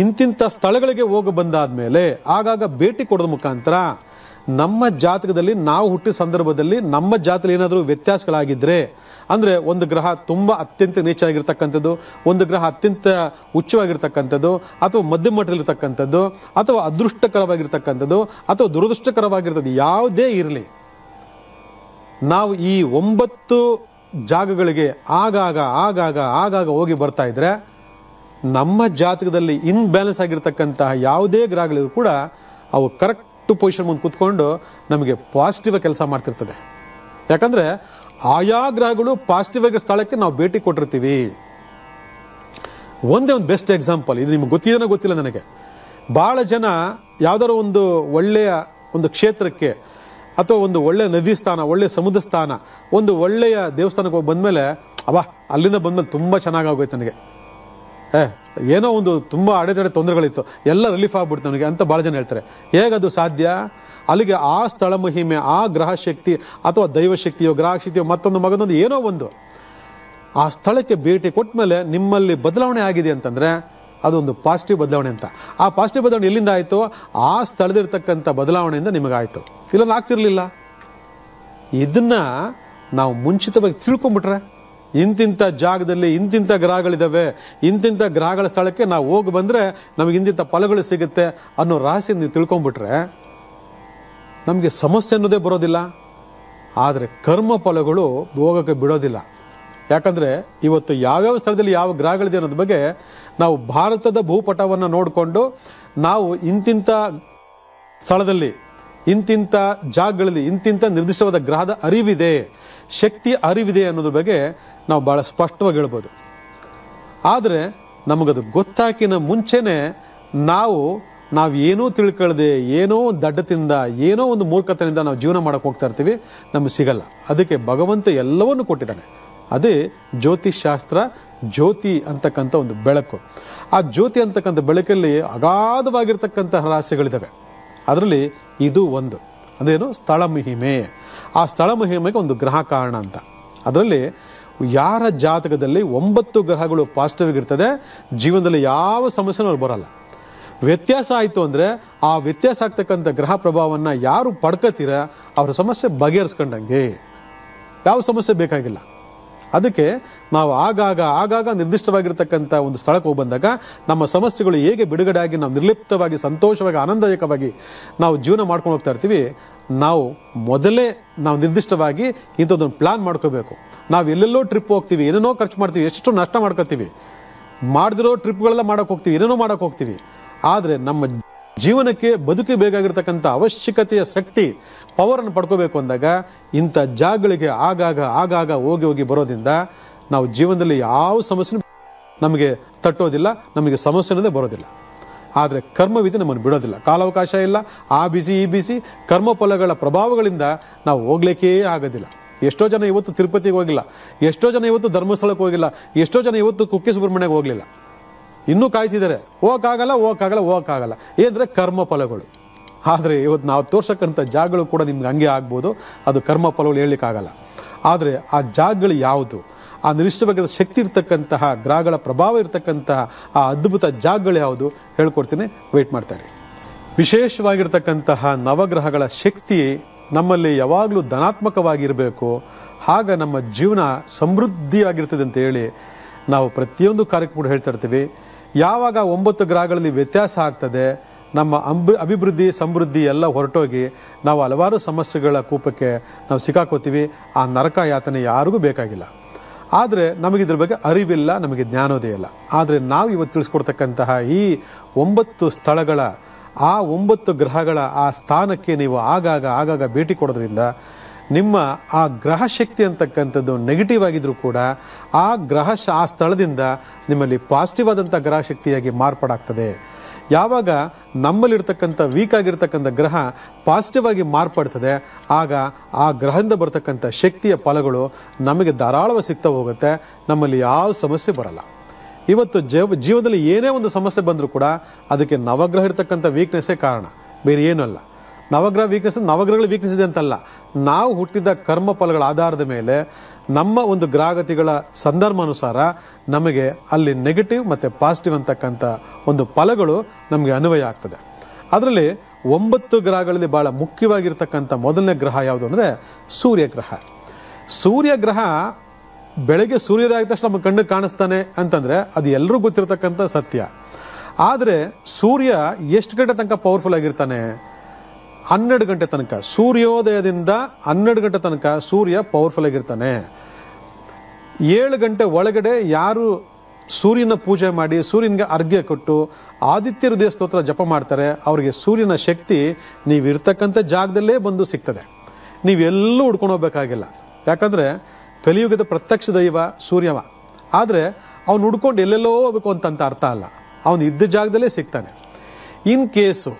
ಇಂತಿಂಥ ಸ್ಥಳಗಳಿಗೆ ಹೋಗಿ ಬಂದಾದ ಮೇಲೆ ಆಗಾಗ ಭೇಟಿ ಕೊಡೋದ ಮುಖಾಂತರ ನಮ್ಮ ಜಾತಕದಲ್ಲಿ ನಾವು ಹುಟ್ಟಿದ ಸಂದರ್ಭದಲ್ಲಿ ನಮ್ಮ ಜಾತಕದಲ್ಲಿ ಏನಾದರೂ ವ್ಯತ್ಯಾಸಗಳಾಗಿದ್ದರೆ, ಅಂದರೆ ಒಂದು ಗ್ರಹ ತುಂಬ ಅತ್ಯಂತ ನೀಚಾಗಿರ್ತಕ್ಕಂಥದ್ದು, ಒಂದು ಗ್ರಹ ಅತ್ಯಂತ ಉಚ್ಚವಾಗಿರ್ತಕ್ಕಂಥದ್ದು, ಅಥವಾ ಮಧ್ಯಮ ಮಟ್ಟದಲ್ಲಿರ್ತಕ್ಕಂಥದ್ದು, ಅಥವಾ ಅದೃಷ್ಟಕರವಾಗಿರ್ತಕ್ಕಂಥದ್ದು, ಅಥವಾ ದುರದೃಷ್ಟಕರವಾಗಿರ್ತದ್ದು, ಯಾವುದೇ ಇರಲಿ, ನಾವು ಈ 9 ಜಾಗಗಳಿಗೆ ಆಗಾಗ ಆಗಾಗ ಆಗಾಗ ಹೋಗಿ ಬರ್ತಾ ಇದ್ರೆ ನಮ್ಮ ಜಾತಕದಲ್ಲಿ ಇನ್ಬ್ಯಾಲೆನ್ಸ್ ಆಗಿರ್ತಕ್ಕಂತಹ ಯಾವುದೇ ಗ್ರಹಗಳಿಗೂ ಕೂಡ ಅವು ಕರೆಕ್ಟ್ ಪೊಸಿಷನ್ ಮುಂದೆ ಕೂತ್ಕೊಂಡು ನಮಗೆ ಪಾಸಿಟಿವ್ ಕೆಲಸ ಮಾಡ್ತಿರ್ತದೆ. ಯಾಕಂದರೆ ಆಯಾ ಗ್ರಹಗಳು ಪಾಸಿಟಿವ್ ಆಗಿರೋ ಸ್ಥಳಕ್ಕೆ ನಾವು ಭೇಟಿ ಕೊಟ್ಟಿರ್ತೀವಿ. ಒಂದೇ ಒಂದು ಬೆಸ್ಟ್ ಎಕ್ಸಾಂಪಲ್, ಇದು ನಿಮ್ಗೆ ಗೊತ್ತಿದೆನೋ ಗೊತ್ತಿಲ್ಲ ನನಗೆ. ಭಾಳ ಜನ ಯಾವ್ದಾದ್ರು ಒಂದು ಒಳ್ಳೆಯ ಒಂದು ಕ್ಷೇತ್ರಕ್ಕೆ ಅಥವಾ ಒಂದು ಒಳ್ಳೆಯ ನದಿ ಸ್ಥಾನ, ಒಳ್ಳೆಯ ಸಮುದ್ರ ಸ್ಥಾನ, ಒಂದು ಒಳ್ಳೆಯ ದೇವಸ್ಥಾನಕ್ಕೆ ಹೋಗಿ ಬಂದಮೇಲೆ ಅಲ್ಲಿಂದ ಬಂದಮೇಲೆ ತುಂಬ ಚೆನ್ನಾಗಾಗೋಯ್ತು ನನಗೆ, ಏನೋ ಒಂದು ತುಂಬ ಅಡೆತಡೆ ತೊಂದರೆಗಳಿತ್ತು, ಎಲ್ಲ ರಿಲೀಫ್ ಆಗ್ಬಿಡ್ತು ನನಗೆ ಅಂತ ಭಾಳ ಜನ ಹೇಳ್ತಾರೆ. ಹೇಗದು ಸಾಧ್ಯ? ಅಲ್ಲಿಗೆ ಆ ಸ್ಥಳ ಮಹಿಮೆ, ಆ ಗ್ರಹ ಶಕ್ತಿ ಅಥವಾ ದೈವಶಕ್ತಿಯೋ ಗ್ರಹ ಶಕ್ತಿಯೋ ಮತ್ತೊಂದು ಮಗದೊಂದು ಏನೋ ಒಂದು ಆ ಸ್ಥಳಕ್ಕೆ ಭೇಟಿ ಕೊಟ್ಟ ಮೇಲೆ ನಿಮ್ಮಲ್ಲಿ ಬದಲಾವಣೆ ಆಗಿದೆ ಅಂತಂದರೆ ಅದೊಂದು ಪಾಸಿಟಿವ್ ಬದಲಾವಣೆ ಅಂತ. ಆ ಪಾಸಿಟಿವ್ ಬದಲಾವಣೆ ಎಲ್ಲಿಂದ ಆಯಿತು? ಆ ಸ್ಥಳದಿರ್ತಕ್ಕಂಥ ಬದಲಾವಣೆಯಿಂದ ನಿಮಗಾಯಿತು, ಇಲ್ಲ ಆಗ್ತಿರ್ಲಿಲ್ಲ. ಇದನ್ನು ನಾವು ಮುಂಚಿತವಾಗಿ ತಿಳ್ಕೊಂಬಿಟ್ರೆ, ಇಂತಿಂಥ ಜಾಗದಲ್ಲಿ ಇಂತಿಂಥ ಗ್ರಹಗಳಿದ್ದಾವೆ, ಇಂತಿಂಥ ಗ್ರಹಗಳ ಸ್ಥಳಕ್ಕೆ ನಾವು ಹೋಗಿ ಬಂದರೆ ನಮಗೆ ಇಂತಿಂಥ ಫಲಗಳು ಸಿಗುತ್ತೆ ಅನ್ನೋ ರಹಸ್ಯ ನೀವು ತಿಳ್ಕೊಂಬಿಟ್ರೆ ನಮಗೆ ಸಮಸ್ಯೆ ಅನ್ನೋದೇ ಬರೋದಿಲ್ಲ. ಆದರೆ ಕರ್ಮ ಫಲಗಳು ಹೋಗೋಕ್ಕೆ ಬಿಡೋದಿಲ್ಲ. ಯಾಕಂದರೆ ಇವತ್ತು ಯಾವ್ಯಾವ ಸ್ಥಳದಲ್ಲಿ ಯಾವ ಗ್ರಹಗಳಿದೆ ಅನ್ನೋದ್ರ ಬಗ್ಗೆ ನಾವು ಭಾರತದ ಭೂಪಟವನ್ನು ನೋಡಿಕೊಂಡು ನಾವು ಇಂತಿಂಥ ಸ್ಥಳದಲ್ಲಿ ಇಂತಿಂಥ ಜಾಗಗಳಲ್ಲಿ ಇಂತಿಂಥ ನಿರ್ದಿಷ್ಟವಾದ ಗ್ರಹದ ಅರಿವಿದೆ, ಶಕ್ತಿ ಅರಿವಿದೆ ಅನ್ನೋದ್ರ ಬಗ್ಗೆ ನಾವು ಭಾಳ ಸ್ಪಷ್ಟವಾಗಿ ಹೇಳ್ಬೋದು. ಆದರೆ ನಮಗದು ಗೊತ್ತಾಕಿನ ಮುಂಚೆನೇ ನಾವೇನೋ ತಿಳ್ಕೊಳ್ಳದೆ, ಏನೋ ಒಂದು ದಡ್ಡತಿಂದ, ಏನೋ ಒಂದು ಮೂರ್ಖತೆಯಿಂದ ನಾವು ಜೀವನ ಮಾಡೋಕ್ಕೆ ಹೋಗ್ತಾ ಇರ್ತೀವಿ, ನಮಗೆ ಸಿಗಲ್ಲ. ಅದಕ್ಕೆ ಭಗವಂತ ಎಲ್ಲವನ್ನೂ ಕೊಟ್ಟಿದ್ದಾನೆ. ಅದೇ ಜ್ಯೋತಿಷಾಸ್ತ್ರ, ಜ್ಯೋತಿ ಅಂತಕ್ಕಂಥ ಒಂದು ಬೆಳಕು. ಆ ಜ್ಯೋತಿ ಅಂತಕ್ಕಂಥ ಬೆಳಕಲ್ಲಿ ಅಗಾಧವಾಗಿರ್ತಕ್ಕಂಥ ರಹಸ್ಯಗಳಿದ್ದಾವೆ. ಅದರಲ್ಲಿ ಇದು ಒಂದು, ಅದೇನು ಸ್ಥಳ ಮಹಿಮೆ. ಆ ಸ್ಥಳ ಮಹಿಮೆಗೆ ಒಂದು ಗ್ರಹ ಕಾರಣ ಅಂತ. ಅದರಲ್ಲಿ ಯಾರ ಜಾತಕದಲ್ಲಿ 9 ಗ್ರಹಗಳು ಪಾಸಿಟಿವ್ ಆಗಿರ್ತದೆ, ಜೀವನದಲ್ಲಿ ಯಾವ ಸಮಸ್ಯೆನೂ ಅವ್ರು ಬರಲ್ಲ. ವ್ಯತ್ಯಾಸ ಆಯಿತು ಅಂದರೆ ಆ ವ್ಯತ್ಯಾಸ ಆಗ್ತಕ್ಕಂಥ ಗ್ರಹ ಪ್ರಭಾವವನ್ನು ಯಾರು ಪಡ್ಕೋತೀರ ಅವರ ಸಮಸ್ಯೆ ಬಗೆಹರಿಸ್ಕೊಂಡಂಗೆ, ಯಾವ ಸಮಸ್ಯೆ ಬೇಕಾಗಿಲ್ಲ. ಅದಕ್ಕೆ ನಾವು ಆಗಾಗ ನಿರ್ದಿಷ್ಟವಾಗಿರ್ತಕ್ಕಂಥ ಒಂದು ಸ್ಥಳಕ್ಕೆ ಹೋಗಿ ಬಂದಾಗ ನಮ್ಮ ಸಮಸ್ಯೆಗಳು ಹೇಗೆ ಬಿಡುಗಡೆ ಆಗಿ ನಾವು ನಿರ್ಲಿಪ್ತವಾಗಿ, ಸಂತೋಷವಾಗಿ, ಆನಂದದಾಯಕವಾಗಿ ನಾವು ಜೀವನ ಮಾಡ್ಕೊಂಡು ಹೋಗ್ತಾ ಇರ್ತೀವಿ. ನಾವು ಮೊದಲೇ ನಾವು ನಿರ್ದಿಷ್ಟವಾಗಿ ಇಂಥದ್ದೊಂದು ಪ್ಲಾನ್ ಮಾಡ್ಕೋಬೇಕು. ನಾವು ಎಲ್ಲೆಲ್ಲೋ ಟ್ರಿಪ್ ಹೋಗ್ತೀವಿ, ಏನೇನೋ ಖರ್ಚು ಮಾಡ್ತೀವಿ, ಎಷ್ಟು ನಷ್ಟ ಮಾಡ್ಕೋತೀವಿ, ಮಾಡದಿರೋ ಟ್ರಿಪ್ಗಳೆಲ್ಲ ಮಾಡೋಕೆ ಹೋಗ್ತೀವಿ, ಏನೇನೋ ಮಾಡೋಕೆ ಹೋಗ್ತೀವಿ. ಆದರೆ ನಮ್ಮ ಜೀವನಕ್ಕೆ ಬದುಕಿ ಬೇಕಾಗಿರ್ತಕ್ಕಂಥ ಅವಶ್ಯಕತೆಯ ಶಕ್ತಿ, ಪವರನ್ನು ಪಡ್ಕೋಬೇಕು ಅಂದಾಗ ಇಂಥ ಜಾಗಗಳಿಗೆ ಆಗಾಗ ಹೋಗಿ ಬರೋದ್ರಿಂದ ನಾವು ಜೀವನದಲ್ಲಿ ಯಾವ ಸಮಸ್ಯೆ ನಮಗೆ ತಟ್ಟೋದಿಲ್ಲ, ನಮಗೆ ಸಮಸ್ಯೆ ಅನ್ನೋದೇ ಬರೋದಿಲ್ಲ. ಆದರೆ ಕರ್ಮವಿಧಿ ನಮ್ಮನ್ನು ಬಿಡೋದಿಲ್ಲ, ಕಾಲಾವಕಾಶ ಇಲ್ಲ. ಆ ಬಿಸಿ ಈ ಬಿಸಿ ಕರ್ಮಫಲಗಳ ಪ್ರಭಾವಗಳಿಂದ ನಾವು ಹೋಗ್ಲಿಕ್ಕೇ ಆಗೋದಿಲ್ಲ. ಎಷ್ಟೋ ಜನ ಇವತ್ತು ತಿರುಪತಿಗೆ ಹೋಗಿಲ್ಲ, ಎಷ್ಟೋ ಜನ ಇವತ್ತು ಧರ್ಮಸ್ಥಳಕ್ಕೆ ಹೋಗಿಲ್ಲ, ಎಷ್ಟೋ ಜನ ಇವತ್ತು ಕುಕ್ಕೆ ಸುಬ್ರಹ್ಮಣ್ಯಕ್ಕೆ ಹೋಗಲಿಲ್ಲ, ಇನ್ನೂ ಕಾಯ್ತಿದ್ದಾರೆ. ಹೋಗೋಕ್ಕಾಗಲ್ಲ ಏನಂದರೆ ಕರ್ಮ ಫಲಗಳು. ಆದರೆ ಇವತ್ತು ನಾವು ತೋರ್ಸಕ್ಕಂಥ ಜಾಗಗಳು ಕೂಡ ನಿಮ್ಗೆ ಹಂಗೆ ಆಗ್ಬೋದು, ಅದು ಕರ್ಮ ಫಲಗಳು ಹೇಳಲಿಕ್ಕಾಗಲ್ಲ. ಆದರೆ ಆ ಜಾಗಗಳು ಯಾವುದು, ಆ ನಿರ್ದಿಷ್ಟವಾಗಿರೋ ಶಕ್ತಿ ಇರ್ತಕ್ಕಂತಹ ಗ್ರಹಗಳ ಪ್ರಭಾವ ಇರತಕ್ಕಂತಹ ಆ ಅದ್ಭುತ ಜಾಗಗಳು ಯಾವುದು ಹೇಳ್ಕೊಡ್ತೀನಿ, ವೆಯ್ಟ್ ಮಾಡ್ತಾರೆ. ವಿಶೇಷವಾಗಿರ್ತಕ್ಕಂತಹ ನವಗ್ರಹಗಳ ಶಕ್ತಿ ನಮ್ಮಲ್ಲಿ ಯಾವಾಗಲೂ ಧನಾತ್ಮಕವಾಗಿರಬೇಕು, ಆಗ ನಮ್ಮ ಜೀವನ ಸಮೃದ್ಧಿಯಾಗಿರ್ತದೆ ಅಂತ ಹೇಳಿ ನಾವು ಪ್ರತಿಯೊಂದು ಕಾರ್ಯಕ್ರಮ ಹೇಳ್ತಾ ಇರ್ತೀವಿ. ಯಾವಾಗ 9 ಗ್ರಹಗಳಲ್ಲಿ ವ್ಯತ್ಯಾಸ ಆಗ್ತದೆ, ನಮ್ಮ ಅಭಿವೃದ್ಧಿ ಸಮೃದ್ಧಿ ಎಲ್ಲ ಹೊರಟೋಗಿ ನಾವು ಹಲವಾರು ಸಮಸ್ಯೆಗಳ ಕೂಪಕ್ಕೆ ನಾವು ಸಿಕ್ಕಾಕೋತೀವಿ. ಆ ನರಕ ಯಾತನೆ ಯಾರಿಗೂ ಬೇಕಾಗಿಲ್ಲ. ಆದರೆ ನಮಗಿದ್ರ ಬಗ್ಗೆ ಅರಿವಿಲ್ಲ, ನಮಗೆ ಜ್ಞಾನೋದಯ ಇಲ್ಲ. ಆದರೆ ನಾವು ಇವತ್ತು ತಿಳಿಸ್ಕೊಡ್ತಕ್ಕಂತಹ ಈ 9 ಸ್ಥಳಗಳ, ಆ 9 ಗ್ರಹಗಳ ಆ ಸ್ಥಾನಕ್ಕೆ ನೀವು ಆಗಾಗ ಭೇಟಿ ಕೊಡೋದ್ರಿಂದ ನಿಮ್ಮ ಆ ಗ್ರಹ ಶಕ್ತಿ ಅಂತಕ್ಕಂಥದ್ದು ನೆಗೆಟಿವ್ ಆಗಿದ್ರೂ ಕೂಡ ಆ ಸ್ಥಳದಿಂದ ನಿಮ್ಮಲ್ಲಿ ಪಾಸಿಟಿವ್ ಆದಂಥ ಗ್ರಹ ಶಕ್ತಿಯಾಗಿ ಮಾರ್ಪಾಡಾಗ್ತದೆ. ಯಾವಾಗ ನಮ್ಮಲ್ಲಿರ್ತಕ್ಕಂಥ ವೀಕ್ ಆಗಿರ್ತಕ್ಕಂಥ ಗ್ರಹ ಪಾಸಿಟಿವ್ ಆಗಿ ಮಾರ್ಪಡ್ತದೆ, ಆಗ ಆ ಗ್ರಹದಿಂದ ಬರ್ತಕ್ಕಂಥ ಶಕ್ತಿಯ ಫಲಗಳು ನಮಗೆ ಧಾರಾಳವಾಗಿ ಸಿಗ್ತಾ ಹೋಗುತ್ತೆ. ನಮ್ಮಲ್ಲಿ ಯಾವ ಸಮಸ್ಯೆ ಬರಲ್ಲ. ಇವತ್ತು ಜೀವನದಲ್ಲಿ ಏನೇ ಒಂದು ಸಮಸ್ಯೆ ಬಂದರೂ ಕೂಡ ಅದಕ್ಕೆ ನವಗ್ರಹ ಇರ್ತಕ್ಕಂಥ ವೀಕ್ನೆಸ್ಸೇ ಕಾರಣ, ಬೇರೆ ಏನೂ ಅಲ್ಲ. ನವಗ್ರಹ ವೀಕ್ನೆಸ್ ನವಗ್ರಹಗಳ ವೀಕ್ನೆಸ್ ಇದೆ ಅಂತಲ್ಲ, ನಾವು ಹುಟ್ಟಿದ ಕರ್ಮ ಫಲಗಳ ಆಧಾರದ ಮೇಲೆ ನಮ್ಮ ಒಂದು ಗ್ರಹಗತಿಗಳ ಸಂದರ್ಭಾನುಸಾರ ನಮಗೆ ಅಲ್ಲಿ ನೆಗೆಟಿವ್ ಮತ್ತು ಪಾಸಿಟಿವ್ ಅಂತಕ್ಕಂಥ ಒಂದು ಫಲಗಳು ನಮಗೆ ಅನ್ವಯ ಆಗ್ತದೆ. ಅದರಲ್ಲಿ 9 ಗ್ರಹಗಳಲ್ಲಿ ಭಾಳ ಮುಖ್ಯವಾಗಿರ್ತಕ್ಕಂಥ ಮೊದಲನೇ ಗ್ರಹ ಯಾವುದು ಅಂದರೆ ಸೂರ್ಯಗ್ರಹ. ಸೂರ್ಯಗ್ರಹ ಬೆಳಗ್ಗೆ ಸೂರ್ಯೋದಯ ಆದ ತಕ್ಷಣ ನಮ್ಮ ಕಣ್ಣಿಗೆ ಕಾಣಿಸ್ತಾನೆ ಅಂತಂದರೆ ಅದು ಎಲ್ಲರೂ ಗೊತ್ತಿರತಕ್ಕಂಥ ಸತ್ಯ. ಆದರೆ ಸೂರ್ಯ ಎಷ್ಟು ಗಂಟೆ ತನಕ ಪವರ್ಫುಲ್ ಆಗಿರ್ತಾನೆ? 12 ಗಂಟೆ ತನಕ. ಸೂರ್ಯೋದಯದಿಂದ 12 ಗಂಟೆ ತನಕ ಸೂರ್ಯ ಪವರ್ಫುಲ್ ಆಗಿರ್ತಾನೆ. 7 ಗಂಟೆ ಒಳಗಡೆ ಯಾರು ಸೂರ್ಯನ ಪೂಜೆ ಮಾಡಿ ಸೂರ್ಯನಿಗೆ ಅರ್ಘ್ಯ ಕೊಟ್ಟು ಆದಿತ್ಯ ಹೃದಯ ಸ್ತೋತ್ರ ಜಪ ಮಾಡ್ತಾರೆ, ಅವರಿಗೆ ಸೂರ್ಯನ ಶಕ್ತಿ ನೀವಿರ್ತಕ್ಕಂಥ ಜಾಗದಲ್ಲೇ ಬಂದು ಸಿಗ್ತದೆ. ನೀವೆಲ್ಲೂ ಹುಡ್ಕೊಂಡು ಹೋಗ್ಬೇಕಾಗಿಲ್ಲ. ಯಾಕಂದರೆ ಕಲಿಯುಗದ ಪ್ರತ್ಯಕ್ಷ ದೈವ ಸೂರ್ಯವ. ಆದರೆ ಅವನು ಹುಡ್ಕೊಂಡು ಎಲ್ಲೆಲ್ಲೋ ಹೋಗ್ಬೇಕು ಅಂತಂತ ಅರ್ಥ ಅಲ್ಲ, ಅವನು ಇದ್ದ ಜಾಗದಲ್ಲೇ ಸಿಗ್ತಾನೆ. ಇನ್ ಕೇಸು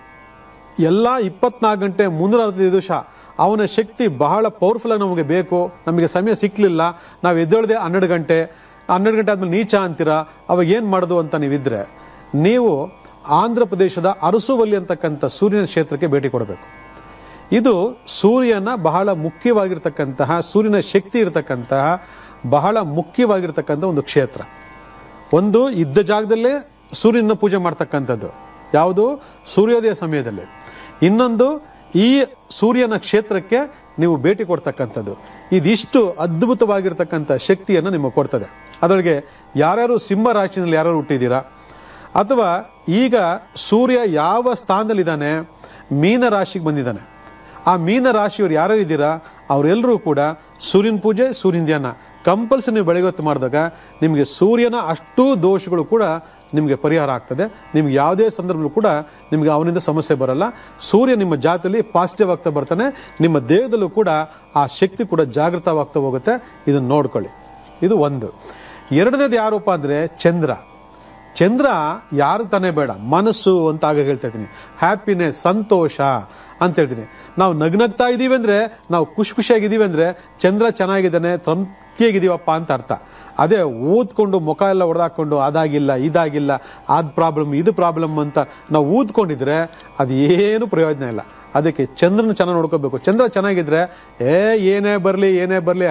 ಎಲ್ಲ 24 ಗಂಟೆ 365 ದಿವಸ ಅವನ ಶಕ್ತಿ ಬಹಳ ಪವರ್ಫುಲ್ಲಾಗಿ ನಮಗೆ ಬೇಕು, ನಮಗೆ ಸಮಯ ಸಿಕ್ಕಲಿಲ್ಲ, ನಾವು ಎದ್ದೇಳದೆ 12 ಗಂಟೆ ಆದಮೇಲೆ ನೀಚ ಅಂತೀರಾ, ಅವಾಗ ಏನು ಮಾಡೋದು ಅಂತ ನೀವಿದ್ರೆ ನೀವು ಆಂಧ್ರ ಪ್ರದೇಶದ ಅರಸುವಲ್ಲಿ ಅಂತಕ್ಕಂಥ ಸೂರ್ಯನ ಕ್ಷೇತ್ರಕ್ಕೆ ಭೇಟಿ ಕೊಡಬೇಕು. ಇದು ಸೂರ್ಯನ ಬಹಳ ಮುಖ್ಯವಾಗಿರ್ತಕ್ಕಂತಹ, ಸೂರ್ಯನ ಶಕ್ತಿ ಇರತಕ್ಕಂತಹ ಬಹಳ ಮುಖ್ಯವಾಗಿರ್ತಕ್ಕಂಥ ಒಂದು ಕ್ಷೇತ್ರ. ಒಂದು ಇದ್ದ ಜಾಗದಲ್ಲೇ ಸೂರ್ಯನ ಪೂಜೆ ಮಾಡ್ತಕ್ಕಂಥದ್ದು ಯಾವುದು? ಸೂರ್ಯೋದಯ ಸಮಯದಲ್ಲಿ. ಇನ್ನೊಂದು ಈ ಸೂರ್ಯನ ಕ್ಷೇತ್ರಕ್ಕೆ ನೀವು ಭೇಟಿ ಕೊಡ್ತಕ್ಕಂಥದ್ದು. ಇದಿಷ್ಟು ಅದ್ಭುತವಾಗಿರ್ತಕ್ಕಂಥ ಶಕ್ತಿಯನ್ನು ನಿಮಗೆ ಕೊಡ್ತದೆ. ಅದರೊಳಗೆ ಯಾರ್ಯಾರು ಸಿಂಹ ರಾಶಿಯಲ್ಲಿ ಯಾರು ಹುಟ್ಟಿದ್ದೀರಾ, ಅಥವಾ ಈಗ ಸೂರ್ಯ ಯಾವ ಸ್ಥಾನದಲ್ಲಿದ್ದಾನೆ, ಮೀನ ರಾಶಿಗೆ ಬಂದಿದ್ದಾನೆ, ಆ ಮೀನ ರಾಶಿಯವರು ಯಾರ್ಯಾರು ಇದ್ದೀರಾ ಅವರೆಲ್ಲರೂ ಕೂಡ ಸೂರ್ಯನ ಪೂಜೆ, ಸೂರ್ಯನ ಧ್ಯಾನ ಕಂಪಲ್ಸರಿ ನೀವು ಬೆಳಗ್ಗೆ ಹೊತ್ತು ಮಾಡಿದಾಗ ನಿಮಗೆ ಸೂರ್ಯನ ಅಷ್ಟೂ ದೋಷಗಳು ಕೂಡ ನಿಮಗೆ ಪರಿಹಾರ ಆಗ್ತದೆ. ನಿಮ್ಗೆ ಯಾವುದೇ ಸಂದರ್ಭದಲ್ಲೂ ಕೂಡ ನಿಮಗೆ ಅವನಿಂದ ಸಮಸ್ಯೆ ಬರಲ್ಲ. ಸೂರ್ಯ ನಿಮ್ಮ ಜಾತಿಯಲ್ಲಿ ಪಾಸಿಟಿವ್ ಆಗ್ತಾ ಬರ್ತಾನೆ, ನಿಮ್ಮ ದೇಹದಲ್ಲೂ ಕೂಡ ಆ ಶಕ್ತಿ ಕೂಡ ಜಾಗೃತವಾಗ್ತಾ ಹೋಗುತ್ತೆ. ಇದನ್ನು ನೋಡ್ಕೊಳ್ಳಿ. ಇದು ಒಂದು. ಎರಡನೇದು ಯಾರಪ್ಪ ಅಂದರೆ ಚಂದ್ರ. ಚಂದ್ರ ಯಾರು ತಾನೇ ಬೇಡ, ಮನಸ್ಸು ಅಂತ ಆಗ ಹೇಳ್ತಾ ಇದ್ದೀನಿ, ಹ್ಯಾಪಿನೆಸ್, ಸಂತೋಷ ಅಂತ ಹೇಳ್ತೀನಿ. ನಾವು ನಗ್ನಗ್ತಾ ಇದ್ದೀವಿ ಅಂದರೆ, ನಾವು ಖುಷಿಯಾಗಿದ್ದೀವಿ ಅಂದರೆ ಚಂದ್ರ ಚೆನ್ನಾಗಿದ್ದಾನೆ, ತೃಪ್ತಿಯಾಗಿದ್ದೀವಪ್ಪ ಅಂತ ಅರ್ಥ. ಅದೇ ಊದ್ಕೊಂಡು ಮುಖ ಎಲ್ಲ ಹೊಡೆದಾಕೊಂಡು ಅದಾಗಿಲ್ಲ ಇದಾಗಿಲ್ಲ, ಅದು ಪ್ರಾಬ್ಲಮ್ ಇದು ಪ್ರಾಬ್ಲಮ್ ಅಂತ ನಾವು ಊದ್ಕೊಂಡಿದ್ರೆ ಅದು ಏನು ಪ್ರಯೋಜನ ಇಲ್ಲ. ಅದಕ್ಕೆ ಚಂದ್ರನ ಚೆನ್ನಾಗಿ ನೋಡ್ಕೋಬೇಕು. ಚಂದ್ರ ಚೆನ್ನಾಗಿದ್ರೆ ಏನೇ ಬರಲಿ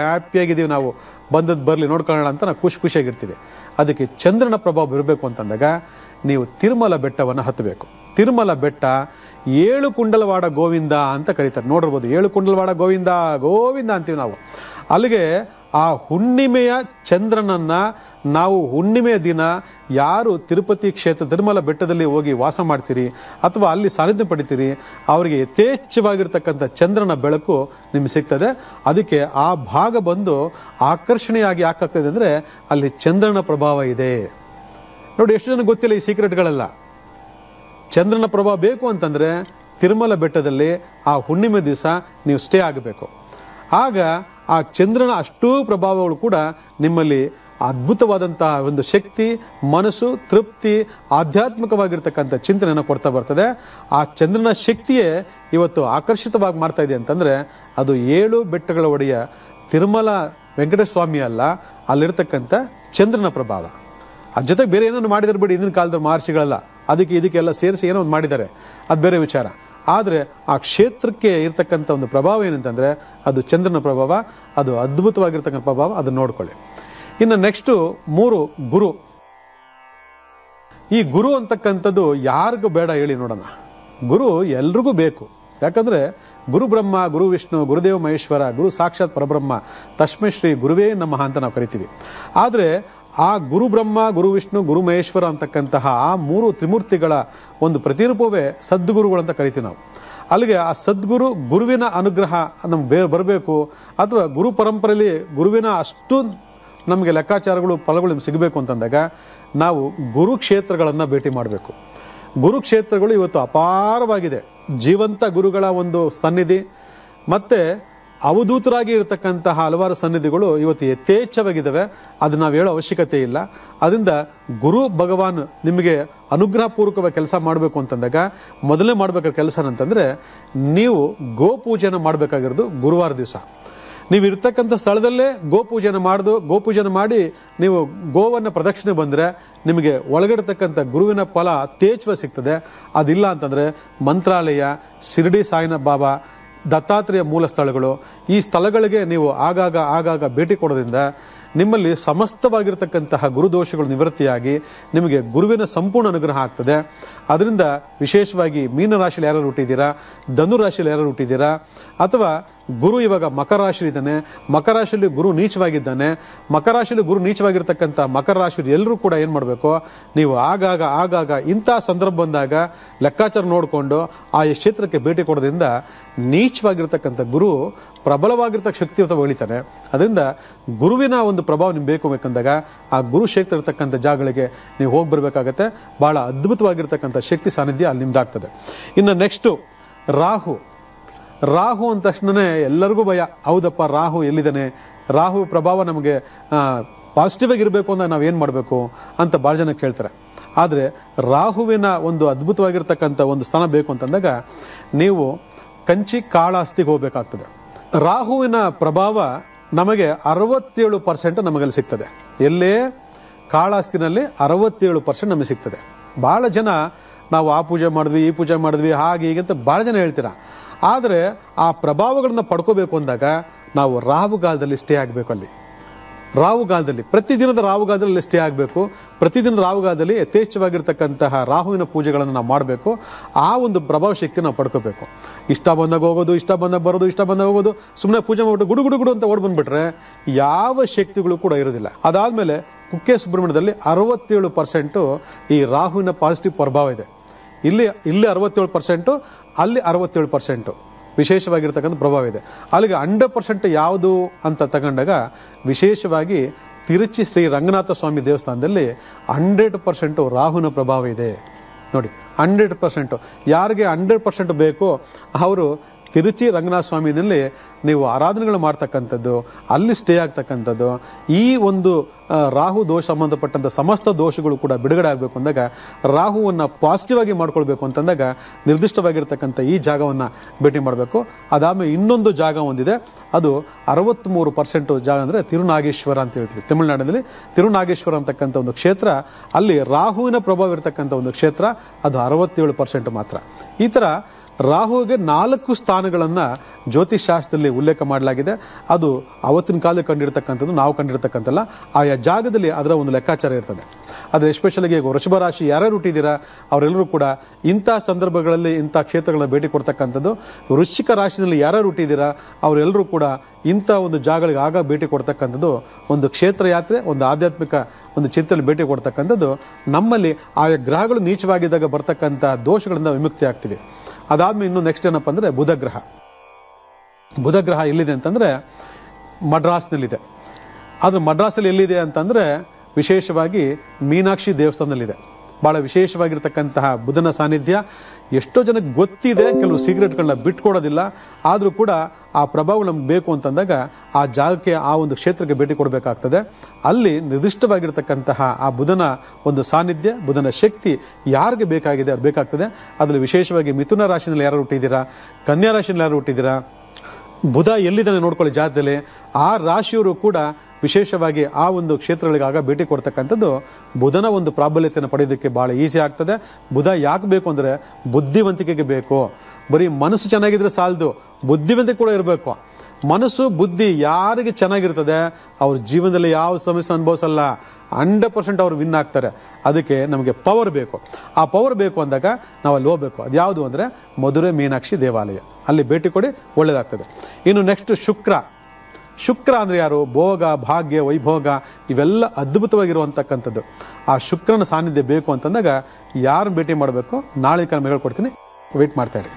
ಹ್ಯಾಪಿಯಾಗಿದ್ದೀವಿ, ನಾವು ಬಂದದ್ದು ಬರಲಿ ನೋಡ್ಕೊಳ್ಳೋಣ ಅಂತ ನಾವು ಖುಷಿಯಾಗಿರ್ತೀವಿ. ಅದಕ್ಕೆ ಚಂದ್ರನ ಪ್ರಭಾವ ಇರಬೇಕು ಅಂತಂದಾಗ ನೀವು ತಿರುಮಲ ಬೆಟ್ಟವನ್ನು ಹತ್ತಬೇಕು. ತಿರುಮಲ ಬೆಟ್ಟ 7 ಕುಂಡಲವಾಡ ಗೋವಿಂದ ಅಂತ ಕರೀತಾರೆ. ನೋಡಿರ್ಬೋದು, 7 ಕುಂಡಲವಾಡ ಗೋವಿಂದ ಗೋವಿಂದ ಅಂತೀವಿ ನಾವು. ಅಲ್ಲಿಗೆ ಆ ಹುಣ್ಣಿಮೆಯ ಚಂದ್ರನನ್ನ ನಾವು ಹುಣ್ಣಿಮೆಯ ದಿನ ಯಾರು ತಿರುಪತಿ ಕ್ಷೇತ್ರ ತಿರುಮಲ ಬೆಟ್ಟದಲ್ಲಿ ಹೋಗಿ ವಾಸ ಮಾಡ್ತೀರಿ ಅಥವಾ ಅಲ್ಲಿ ಸಾನ್ನಿಧ್ಯ ಪಡಿತೀರಿ, ಅವರಿಗೆ ಯಥೇಚ್ಛವಾಗಿರ್ತಕ್ಕಂಥ ಚಂದ್ರನ ಬೆಳಕು ನಿಮಗೆ ಸಿಗ್ತದೆ. ಅದಕ್ಕೆ ಆ ಭಾಗ ಬಂದು ಆಕರ್ಷಣೆಯಾಗಿ ಯಾಕಾಗ್ತದೆ ಅಂದರೆ ಅಲ್ಲಿ ಚಂದ್ರನ ಪ್ರಭಾವ ಇದೆ. ನೋಡಿ, ಎಷ್ಟು ಜನ ಗೊತ್ತಿಲ್ಲ ಈ ಸೀಕ್ರೆಟ್ಗಳೆಲ್ಲ. ಚಂದ್ರನ ಪ್ರಭಾವ ಬೇಕು ಅಂತಂದರೆ ತಿರುಮಲ ಬೆಟ್ಟದಲ್ಲಿ ಆ ಹುಣ್ಣಿಮೆ ದಿವಸ ನೀವು ಸ್ಟೇ ಆಗಬೇಕು. ಆಗ ಆ ಚಂದ್ರನ ಅಷ್ಟೂ ಪ್ರಭಾವಗಳು ಕೂಡ ನಿಮ್ಮಲ್ಲಿ ಅದ್ಭುತವಾದಂತಹ ಒಂದು ಶಕ್ತಿ, ಮನಸ್ಸು, ತೃಪ್ತಿ, ಆಧ್ಯಾತ್ಮಿಕವಾಗಿರ್ತಕ್ಕಂಥ ಚಿಂತನೆಯನ್ನು ಕೊಡ್ತಾ ಬರ್ತದೆ. ಆ ಚಂದ್ರನ ಶಕ್ತಿಯೇ ಇವತ್ತು ಆಕರ್ಷಿತವಾಗಿ ಮಾಡ್ತಾ ಇದೆ ಅಂತಂದರೆ ಅದು 7 ಬೆಟ್ಟಗಳ ಒಡೆಯ ತಿರುಮಲ ವೆಂಕಟೇಶ್ವರ ಸ್ವಾಮಿ ಅಲ್ಲ, ಅಲ್ಲಿರ್ತಕ್ಕಂಥ ಚಂದ್ರನ ಪ್ರಭಾವ. ಅದ್ರ ಜೊತೆಗೆ ಬೇರೆ ಏನೋ ಮಾಡಿದಾರೆ ಬಿಡಿ, ಇಂದಿನ ಕಾಲದ ಮಹರ್ಷಿಗಳಲ್ಲ, ಇದಕ್ಕೆಲ್ಲ ಸೇರಿಸಿ ಏನೋ ಒಂದು ಮಾಡಿದ್ದಾರೆ, ಅದು ಬೇರೆ ವಿಚಾರ. ಆದರೆ ಆ ಕ್ಷೇತ್ರಕ್ಕೆ ಇರ್ತಕ್ಕಂಥ ಒಂದು ಪ್ರಭಾವ ಏನಂತಂದರೆ ಅದು ಚಂದ್ರನ ಪ್ರಭಾವ, ಅದು ಅದ್ಭುತವಾಗಿರ್ತಕ್ಕಂಥ ಪ್ರಭಾವ. ಅದನ್ನು ನೋಡ್ಕೊಳ್ಳಿ. ಇನ್ನು ನೆಕ್ಸ್ಟು 3 ಗುರು. ಈ ಗುರು ಅಂತಕ್ಕಂಥದ್ದು ಯಾರಿಗೂ ಬೇಡ ಹೇಳಿ ನೋಡೋಣ. ಗುರು ಎಲ್ರಿಗೂ ಬೇಕು. ಯಾಕಂದರೆ ಗುರು ಬ್ರಹ್ಮ, ಗುರು ವಿಷ್ಣು, ಗುರುದೇವ ಮಹೇಶ್ವರ, ಗುರು ಸಾಕ್ಷಾತ್ ಪರಬ್ರಹ್ಮ, ತಸ್ಮೈ ಶ್ರೀ ಗುರುವೇ ನಮಃ ಅಂತ ನಾವು ಕರಿತೀವಿ. ಆದರೆ ಆ ಗುರು ಬ್ರಹ್ಮ, ಗುರು ವಿಷ್ಣು, ಗುರು ಮಹೇಶ್ವರ ಅಂತಕ್ಕಂತಹ ಆ 3 ತ್ರಿಮೂರ್ತಿಗಳ ಒಂದು ಪ್ರತಿರೂಪವೇ ಸದ್ಗುರುಗಳು ಅಂತ ಕರಿತೀವಿ ನಾವು. ಅಲ್ಲಿಗೆ ಆ ಸದ್ಗುರು, ಗುರುವಿನ ಅನುಗ್ರಹ ನಮ್ಗೆ ಬರಬೇಕು, ಅಥವಾ ಗುರು ಪರಂಪರೆಯಲ್ಲಿ ಗುರುವಿನ ಅಷ್ಟು ನಮಗೆ ಲೆಕ್ಕಾಚಾರಗಳು ಫಲಗಳು ನಿಮ್ಗೆ ಸಿಗಬೇಕು ಅಂತಂದಾಗ ನಾವು ಗುರುಕ್ಷೇತ್ರಗಳನ್ನು ಭೇಟಿ ಮಾಡಬೇಕು. ಗುರುಕ್ಷೇತ್ರಗಳು ಇವತ್ತು ಅಪಾರವಾಗಿದೆ. ಜೀವಂತ ಗುರುಗಳ ಒಂದು ಸನ್ನಿಧಿ, ಮತ್ತು ಅವಧೂತರಾಗಿ ಇರತಕ್ಕಂತಹ ಹಲವಾರು ಸನ್ನಿಧಿಗಳು ಇವತ್ತು ಯಥೇಚ್ಛವಾಗಿದ್ದಾವೆ. ಅದು ನಾವು ಹೇಳೋ ಅವಶ್ಯಕತೆ ಇಲ್ಲ. ಅದರಿಂದ ಗುರು ಭಗವಾನ್ ನಿಮಗೆ ಅನುಗ್ರಹಪೂರ್ವಕವಾಗಿ ಕೆಲಸ ಮಾಡಬೇಕು ಅಂತಂದಾಗ ಮೊದಲೇ ಮಾಡಬೇಕಾದ ಕೆಲಸ ಅಂತಂದರೆ ನೀವು ಗೋಪೂಜೆನ ಮಾಡಬೇಕಾಗಿರೋದು ಗುರುವಾರ ದಿವಸ. ನೀವು ಇರ್ತಕ್ಕಂಥ ಸ್ಥಳದಲ್ಲೇ ಗೋಪೂಜೆನ ಮಾಡಿ ನೀವು ಗೋವನ್ನು ಪ್ರದಕ್ಷಿಣೆ ಬಂದರೆ ನಿಮಗೆ ಒಳಗಿರ್ತಕ್ಕಂಥ ಗುರುವಿನ ಫಲ ಯಥೇಚ್ಛವಾಗಿ ಸಿಗ್ತದೆ. ಅದಿಲ್ಲ ಅಂತಂದರೆ ಮಂತ್ರಾಲಯ, ಶಿರಡಿ ಸಾಯಿನ ಬಾಬಾ, ದತ್ತಾತ್ರೇಯ ಮೂಲ ಸ್ಥಳಗಳು, ಈ ಸ್ಥಳಗಳಿಗೆ ನೀವು ಆಗಾಗ ಭೇಟಿ ಕೊಡೋದ್ರಿಂದ ನಿಮ್ಮಲ್ಲಿ ಸಮಸ್ತವಾಗಿರ್ತಕ್ಕಂತಹ ಗುರುದೋಷಗಳು ನಿವೃತ್ತಿಯಾಗಿ ನಿಮಗೆ ಗುರುವಿನ ಸಂಪೂರ್ಣ ಅನುಗ್ರಹ ಆಗ್ತದೆ. ಅದರಿಂದ ವಿಶೇಷವಾಗಿ ಮೀನರಾಶಿಯಲ್ಲಿ ಯಾರು ಹುಟ್ಟಿದ್ದೀರಾ, ಧನುರಾಶಿಯಲ್ಲಿ ಯಾರು ಹುಟ್ಟಿದ್ದೀರಾ, ಅಥವಾ ಗುರು ಇವಾಗ ಮಕರ ರಾಶಿಯಲ್ಲಿ ಇದ್ದಾನೆ, ಮಕರ ರಾಶಿಯಲ್ಲಿ ಗುರು ನೀಚವಾಗಿದ್ದಾನೆ, ಮಕರ ರಾಶಿಯಲ್ಲಿ ಗುರು ನೀಚವಾಗಿರ್ತಕ್ಕಂಥ ಮಕರ ರಾಶಿಯಲ್ಲಿ ಎಲ್ಲರೂ ಕೂಡ ಏನು ಮಾಡಬೇಕು, ನೀವು ಆಗಾಗ ಇಂಥ ಸಂದರ್ಭ ಬಂದಾಗ ಲೆಕ್ಕಾಚಾರ ನೋಡಿಕೊಂಡು ಆ ಕ್ಷೇತ್ರಕ್ಕೆ ಭೇಟಿ ಕೊಡೋದ್ರಿಂದ ನೀಚವಾಗಿರ್ತಕ್ಕಂಥ ಗುರು ಪ್ರಬಲವಾಗಿರ್ತಕ್ಕ ಶಕ್ತಿಯುತ ಬೆಳಿತಾನೆ. ಅದರಿಂದ ಗುರುವಿನ ಒಂದು ಪ್ರಭಾವ ನಿಮ್ಗೆ ಬೇಕಂದಾಗ ಆ ಗುರು ಕ್ಷೇತ್ರ ಇರ್ತಕ್ಕಂಥ ಜಾಗಗಳಿಗೆ ನೀವು ಹೋಗಿ ಬರಬೇಕಾಗತ್ತೆ. ಭಾಳ ಅದ್ಭುತವಾಗಿರ್ತಕ್ಕಂಥ ಶಕ್ತಿ ಸಾನ್ನಿಧ್ಯ ಅಲ್ಲಿ ನಿಮ್ದಾಗ್ತದೆ. ಇನ್ನು ನೆಕ್ಸ್ಟು ರಾಹು ಅಂದ ತಕ್ಷಣವೇ ಎಲ್ಲರಿಗೂ ಭಯ. ಹೌದಪ್ಪ, ರಾಹು ಎಲ್ಲಿದ್ದಾನೆ, ರಾಹು ಪ್ರಭಾವ ನಮಗೆ ಪಾಸಿಟಿವ್ ಆಗಿರಬೇಕು ಅಂದಾಗ ನಾವೇನು ಮಾಡಬೇಕು ಅಂತ ಭಾಳ ಜನ ಕೇಳ್ತಾರೆ. ಆದರೆ ರಾಹುವಿನ ಒಂದು ಅದ್ಭುತವಾಗಿರ್ತಕ್ಕಂಥ ಒಂದು ಸ್ಥಾನ ಬೇಕು ಅಂತಂದಾಗ ನೀವು ಕಂಚಿ ಕಾಳಹಸ್ತಿಗೆ ಹೋಗಬೇಕಾಗ್ತದೆ. ರಾಹುವಿನ ಪ್ರಭಾವ ನಮಗೆ 67% ನಮಗಲ್ಲಿ ಸಿಗ್ತದೆ. ಎಲ್ಲೇ ಕಾಳಹಸ್ತಿನಲ್ಲಿ 67% ನಮಗೆ ಸಿಗ್ತದೆ. ಭಾಳ ಜನ ನಾವು ಆ ಪೂಜೆ ಮಾಡಿದ್ವಿ, ಈ ಪೂಜೆ ಮಾಡಿದ್ವಿ, ಹಾಗೆ ಹೀಗೆ ಅಂತ ಭಾಳ ಜನ ಹೇಳ್ತೀರ. ಆದರೆ ಆ ಪ್ರಭಾವಗಳನ್ನ ಪಡ್ಕೋಬೇಕು ಅಂದಾಗ ನಾವು ರಾಹುಗಾಲದಲ್ಲಿ ಸ್ಟೇ ಆಗಬೇಕು. ಅಲ್ಲಿ ರಾಹುಗಾಲದಲ್ಲಿ ಪ್ರತಿದಿನದ ರಾಹುಗಾಲದಲ್ಲಿ ಸ್ಟೇ ಆಗಬೇಕು. ಪ್ರತಿದಿನ ರಾಹುಗಾಲದಲ್ಲಿ ಯಥೇಚ್ಛವಾಗಿರ್ತಕ್ಕಂತಹ ರಾಹುವಿನ ಪೂಜೆಗಳನ್ನು ನಾವು ಮಾಡಬೇಕು. ಆ ಒಂದು ಪ್ರಭಾವ ಶಕ್ತಿ ನಾವು ಪಡ್ಕೋಬೇಕು. ಇಷ್ಟ ಬಂದಾಗ ಹೋಗೋದು, ಇಷ್ಟ ಬಂದಾಗ ಬರೋದು, ಇಷ್ಟ ಬಂದಾಗ ಹೋಗೋದು, ಸುಮ್ಮನೆ ಪೂಜೆ ಮಾಡಿಬಿಟ್ಟು ಗುಡು ಅಂತ ಓಡ್ ಬಂದ್ಬಿಟ್ರೆ ಯಾವ ಶಕ್ತಿಗಳು ಕೂಡ ಇರೋದಿಲ್ಲ. ಅದಾದಮೇಲೆ ಕುಕ್ಕೆ ಸುಬ್ರಹ್ಮಣ್ಯದಲ್ಲಿ 67% ಈ ರಾಹುವಿನ ಪಾಸಿಟಿವ್ ಪ್ರಭಾವ ಇದೆ. ಇಲ್ಲಿ 67%, ಅಲ್ಲಿ 67% ವಿಶೇಷವಾಗಿರ್ತಕ್ಕಂಥ ಪ್ರಭಾವ ಇದೆ. ಅಲ್ಲಿಗೆ 100% ಯಾವುದು ಅಂತ ತಗೊಂಡಾಗ ವಿಶೇಷವಾಗಿ ತಿರುಚಿ ಶ್ರೀ ರಂಗನಾಥ ಸ್ವಾಮಿ ದೇವಸ್ಥಾನದಲ್ಲಿ 100% ರಾಹುವಿನ ಪ್ರಭಾವ ಇದೆ. ನೋಡಿ, 100%. ಯಾರಿಗೆ 100% ಬೇಕೋ ಅವರು ತಿರುಚಿ ರಂಗನಾಥ ಸ್ವಾಮಿನಲ್ಲಿ ನೀವು ಆರಾಧನೆಗಳು ಮಾಡ್ತಕ್ಕಂಥದ್ದು, ಅಲ್ಲಿ ಸ್ಟೇ ಆಗ್ತಕ್ಕಂಥದ್ದು, ಈ ಒಂದು ರಾಹು ದೋಷ ಸಂಬಂಧಪಟ್ಟಂಥ ಸಮಸ್ತ ದೋಷಗಳು ಕೂಡ ಬಿಡುಗಡೆ ಆಗಬೇಕು ಅಂದಾಗ, ರಾಹುವನ್ನು ಪಾಸಿಟಿವ್ ಆಗಿ ಮಾಡ್ಕೊಳ್ಬೇಕು ಅಂತಂದಾಗ ನಿರ್ದಿಷ್ಟವಾಗಿರ್ತಕ್ಕಂಥ ಈ ಜಾಗವನ್ನು ಭೇಟಿ ಮಾಡಬೇಕು. ಅದಾದಮೇಲೆ ಇನ್ನೊಂದು ಜಾಗ ಒಂದಿದೆ, ಅದು 63% ಜಾಗ ಅಂದರೆ ತಿರುನಾಗೇಶ್ವರ ಅಂತ ಹೇಳ್ತೀವಿ. ತಮಿಳುನಾಡಿನಲ್ಲಿ ತಿರುನಾಗೇಶ್ವರ ಅಂತಕ್ಕಂಥ ಒಂದು ಕ್ಷೇತ್ರ, ಅಲ್ಲಿ ರಾಹುವಿನ ಪ್ರಭಾವ ಇರತಕ್ಕಂಥ ಒಂದು ಕ್ಷೇತ್ರ, ಅದು 67% ಮಾತ್ರ. ಈ ಥರ ರಾಹುವಿಗೆ 4 ಸ್ಥಾನಗಳನ್ನು ಜ್ಯೋತಿಷಾಸ್ತ್ರದಲ್ಲಿ ಉಲ್ಲೇಖ ಮಾಡಲಾಗಿದೆ. ಅದು ಅವತ್ತಿನ ಕಾಲದಲ್ಲಿ ಕಂಡಿರ್ತಕ್ಕಂಥದ್ದು, ನಾವು ಕಂಡಿರ್ತಕ್ಕಂಥಲ್ಲ. ಆಯಾ ಜಾಗದಲ್ಲಿ ಅದರ ಒಂದು ಲೆಕ್ಕಾಚಾರ ಇರ್ತದೆ. ಆದರೆ ಎಸ್ಪೆಷಲಿಗೆ ವೃಷಭ ರಾಶಿ ಯಾರ್ಯಾರು ಹುಟ್ಟಿದ್ದೀರಾ ಅವರೆಲ್ಲರೂ ಕೂಡ ಇಂಥ ಸಂದರ್ಭಗಳಲ್ಲಿ ಇಂಥ ಕ್ಷೇತ್ರಗಳನ್ನ ಭೇಟಿ ಕೊಡ್ತಕ್ಕಂಥದ್ದು. ವೃಶ್ಚಿಕ ರಾಶಿಯಲ್ಲಿ ಯಾರ್ಯಾರು ಹುಟ್ಟಿದ್ದೀರಾ ಅವರೆಲ್ಲರೂ ಕೂಡ ಇಂಥ ಒಂದು ಜಾಗಗಳಿಗೆ ಆಗ ಭೇಟಿ ಕೊಡ್ತಕ್ಕಂಥದ್ದು. ಒಂದು ಕ್ಷೇತ್ರ ಯಾತ್ರೆ, ಒಂದು ಆಧ್ಯಾತ್ಮಿಕ ಒಂದು ಚಿಂತನೆಯಲ್ಲಿ ಭೇಟಿ ಕೊಡ್ತಕ್ಕಂಥದ್ದು ನಮ್ಮಲ್ಲಿ ಆಯಾ ಗ್ರಹಗಳು ನೀಚವಾಗಿದ್ದಾಗ ಬರ್ತಕ್ಕಂಥ ದೋಷಗಳಿಂದ ವಿಮುಕ್ತಿ ಆಗ್ತೀವಿ. ಅದಾದ್ಮೇಲೆ ಇನ್ನು ನೆಕ್ಸ್ಟ್ ಏನಪ್ಪ ಅಂದರೆ ಬುಧ ಗ್ರಹ ಎಲ್ಲಿದೆ ಅಂತಂದರೆ ಮಡ್ರಾಸ್ನಲ್ಲಿದೆ. ಆದರೆ ಮಡ್ರಾಸಲ್ಲಿ ಎಲ್ಲಿದೆ ಅಂತಂದರೆ ವಿಶೇಷವಾಗಿ ಮೀನಾಕ್ಷಿ ದೇವಸ್ಥಾನದಲ್ಲಿದೆ. ಭಾಳ ವಿಶೇಷವಾಗಿರ್ತಕ್ಕಂತಹ ಬುಧನ ಸಾನ್ನಿಧ್ಯ ಎಷ್ಟೋ ಜನಕ್ಕೆ ಗೊತ್ತಿದೆ, ಕೆಲವು ಸೀಕ್ರೆಟ್ಗಳನ್ನ ಬಿಟ್ಕೊಡೋದಿಲ್ಲ. ಆದರೂ ಕೂಡ ಆ ಪ್ರಭಾವ ನಮ್ಗೆ ಬೇಕು ಅಂತಂದಾಗ ಆ ಜಾಗಕ್ಕೆ, ಆ ಒಂದು ಕ್ಷೇತ್ರಕ್ಕೆ ಭೇಟಿ ಕೊಡಬೇಕಾಗ್ತದೆ. ಅಲ್ಲಿ ನಿರ್ದಿಷ್ಟವಾಗಿರ್ತಕ್ಕಂತಹ ಆ ಬುಧನ ಒಂದು ಸಾನ್ನಿಧ್ಯ, ಬುಧನ ಶಕ್ತಿ ಯಾರಿಗೆ ಬೇಕಾಗಿದೆ ಅದು ಬೇಕಾಗ್ತದೆ. ಅದರಲ್ಲಿ ವಿಶೇಷವಾಗಿ ಮಿಥುನ ರಾಶಿಯಲ್ಲಿ ಯಾರು ಹುಟ್ಟಿದ್ದೀರಾ, ಕನ್ಯಾ ರಾಶಿಯಲ್ಲಿ ಯಾರು ಹುಟ್ಟಿದ್ದೀರಾ, ಬುಧ ಎಲ್ಲಿದ್ದಾನೆ ನೋಡ್ಕೊಳ್ಳಿ ಜಾಗದಲ್ಲಿ. ಆ ರಾಶಿಯವರು ಕೂಡ ವಿಶೇಷವಾಗಿ ಆ ಒಂದು ಕ್ಷೇತ್ರಗಳಿಗೆ ಆಗ ಭೇಟಿ ಕೊಡ್ತಕ್ಕಂಥದ್ದು ಬುಧನ ಒಂದು ಪ್ರಾಬಲ್ಯತೆಯನ್ನು ಪಡೆಯೋದಕ್ಕೆ ಭಾಳ ಈಸಿ ಆಗ್ತದೆ. ಬುಧ ಯಾಕೆ ಬೇಕು ಅಂದರೆ ಬುದ್ಧಿವಂತಿಕೆಗೆ ಬೇಕು. ಬರೀ ಮನಸ್ಸು ಚೆನ್ನಾಗಿದ್ರೆ ಸಾಲದು, ಬುದ್ಧಿವಂತಿಕೆ ಕೂಡ ಇರಬೇಕು. ಮನಸ್ಸು ಬುದ್ಧಿ ಯಾರಿಗೆ ಚೆನ್ನಾಗಿರ್ತದೆ ಅವ್ರ ಜೀವನದಲ್ಲಿ ಯಾವ ಸಮಸ್ಯೆ ಅನುಭವಿಸಲ್ಲ, 100% ಅವ್ರು ವಿನ್ ಆಗ್ತಾರೆ. ಅದಕ್ಕೆ ನಮಗೆ ಪವರ್ ಬೇಕು. ಆ ಪವರ್ ಬೇಕು ಅಂದಾಗ ನಾವು ಅಲ್ಲಿ ಹೋಗ್ಬೇಕು. ಅದು ಯಾವುದು ಅಂದರೆ ಮಧುರೆ ಮೀನಾಕ್ಷಿ ದೇವಾಲಯ, ಅಲ್ಲಿ ಭೇಟಿ ಕೊಡಿ, ಒಳ್ಳೆಯದಾಗ್ತದೆ. ಇನ್ನು ನೆಕ್ಸ್ಟ್ ಶುಕ್ರ ಅಂದರೆ ಯಾರು? ಭೋಗ, ಭಾಗ್ಯ, ವೈಭೋಗ ಇವೆಲ್ಲ ಅದ್ಭುತವಾಗಿರುವಂತಕ್ಕಂಥದ್ದು. ಆ ಶುಕ್ರನ ಸಾನ್ನಿಧ್ಯ ಬೇಕು ಅಂತಂದಾಗ ಯಾರನ್ನು ಭೇಟಿ ಮಾಡಬೇಕು ನಾಳೆ ನಾನು ಹೇಳ್ಕೊಡ್ತೀನಿ, ವೇಟ್ ಮಾಡ್ತಾ ಇರಿ.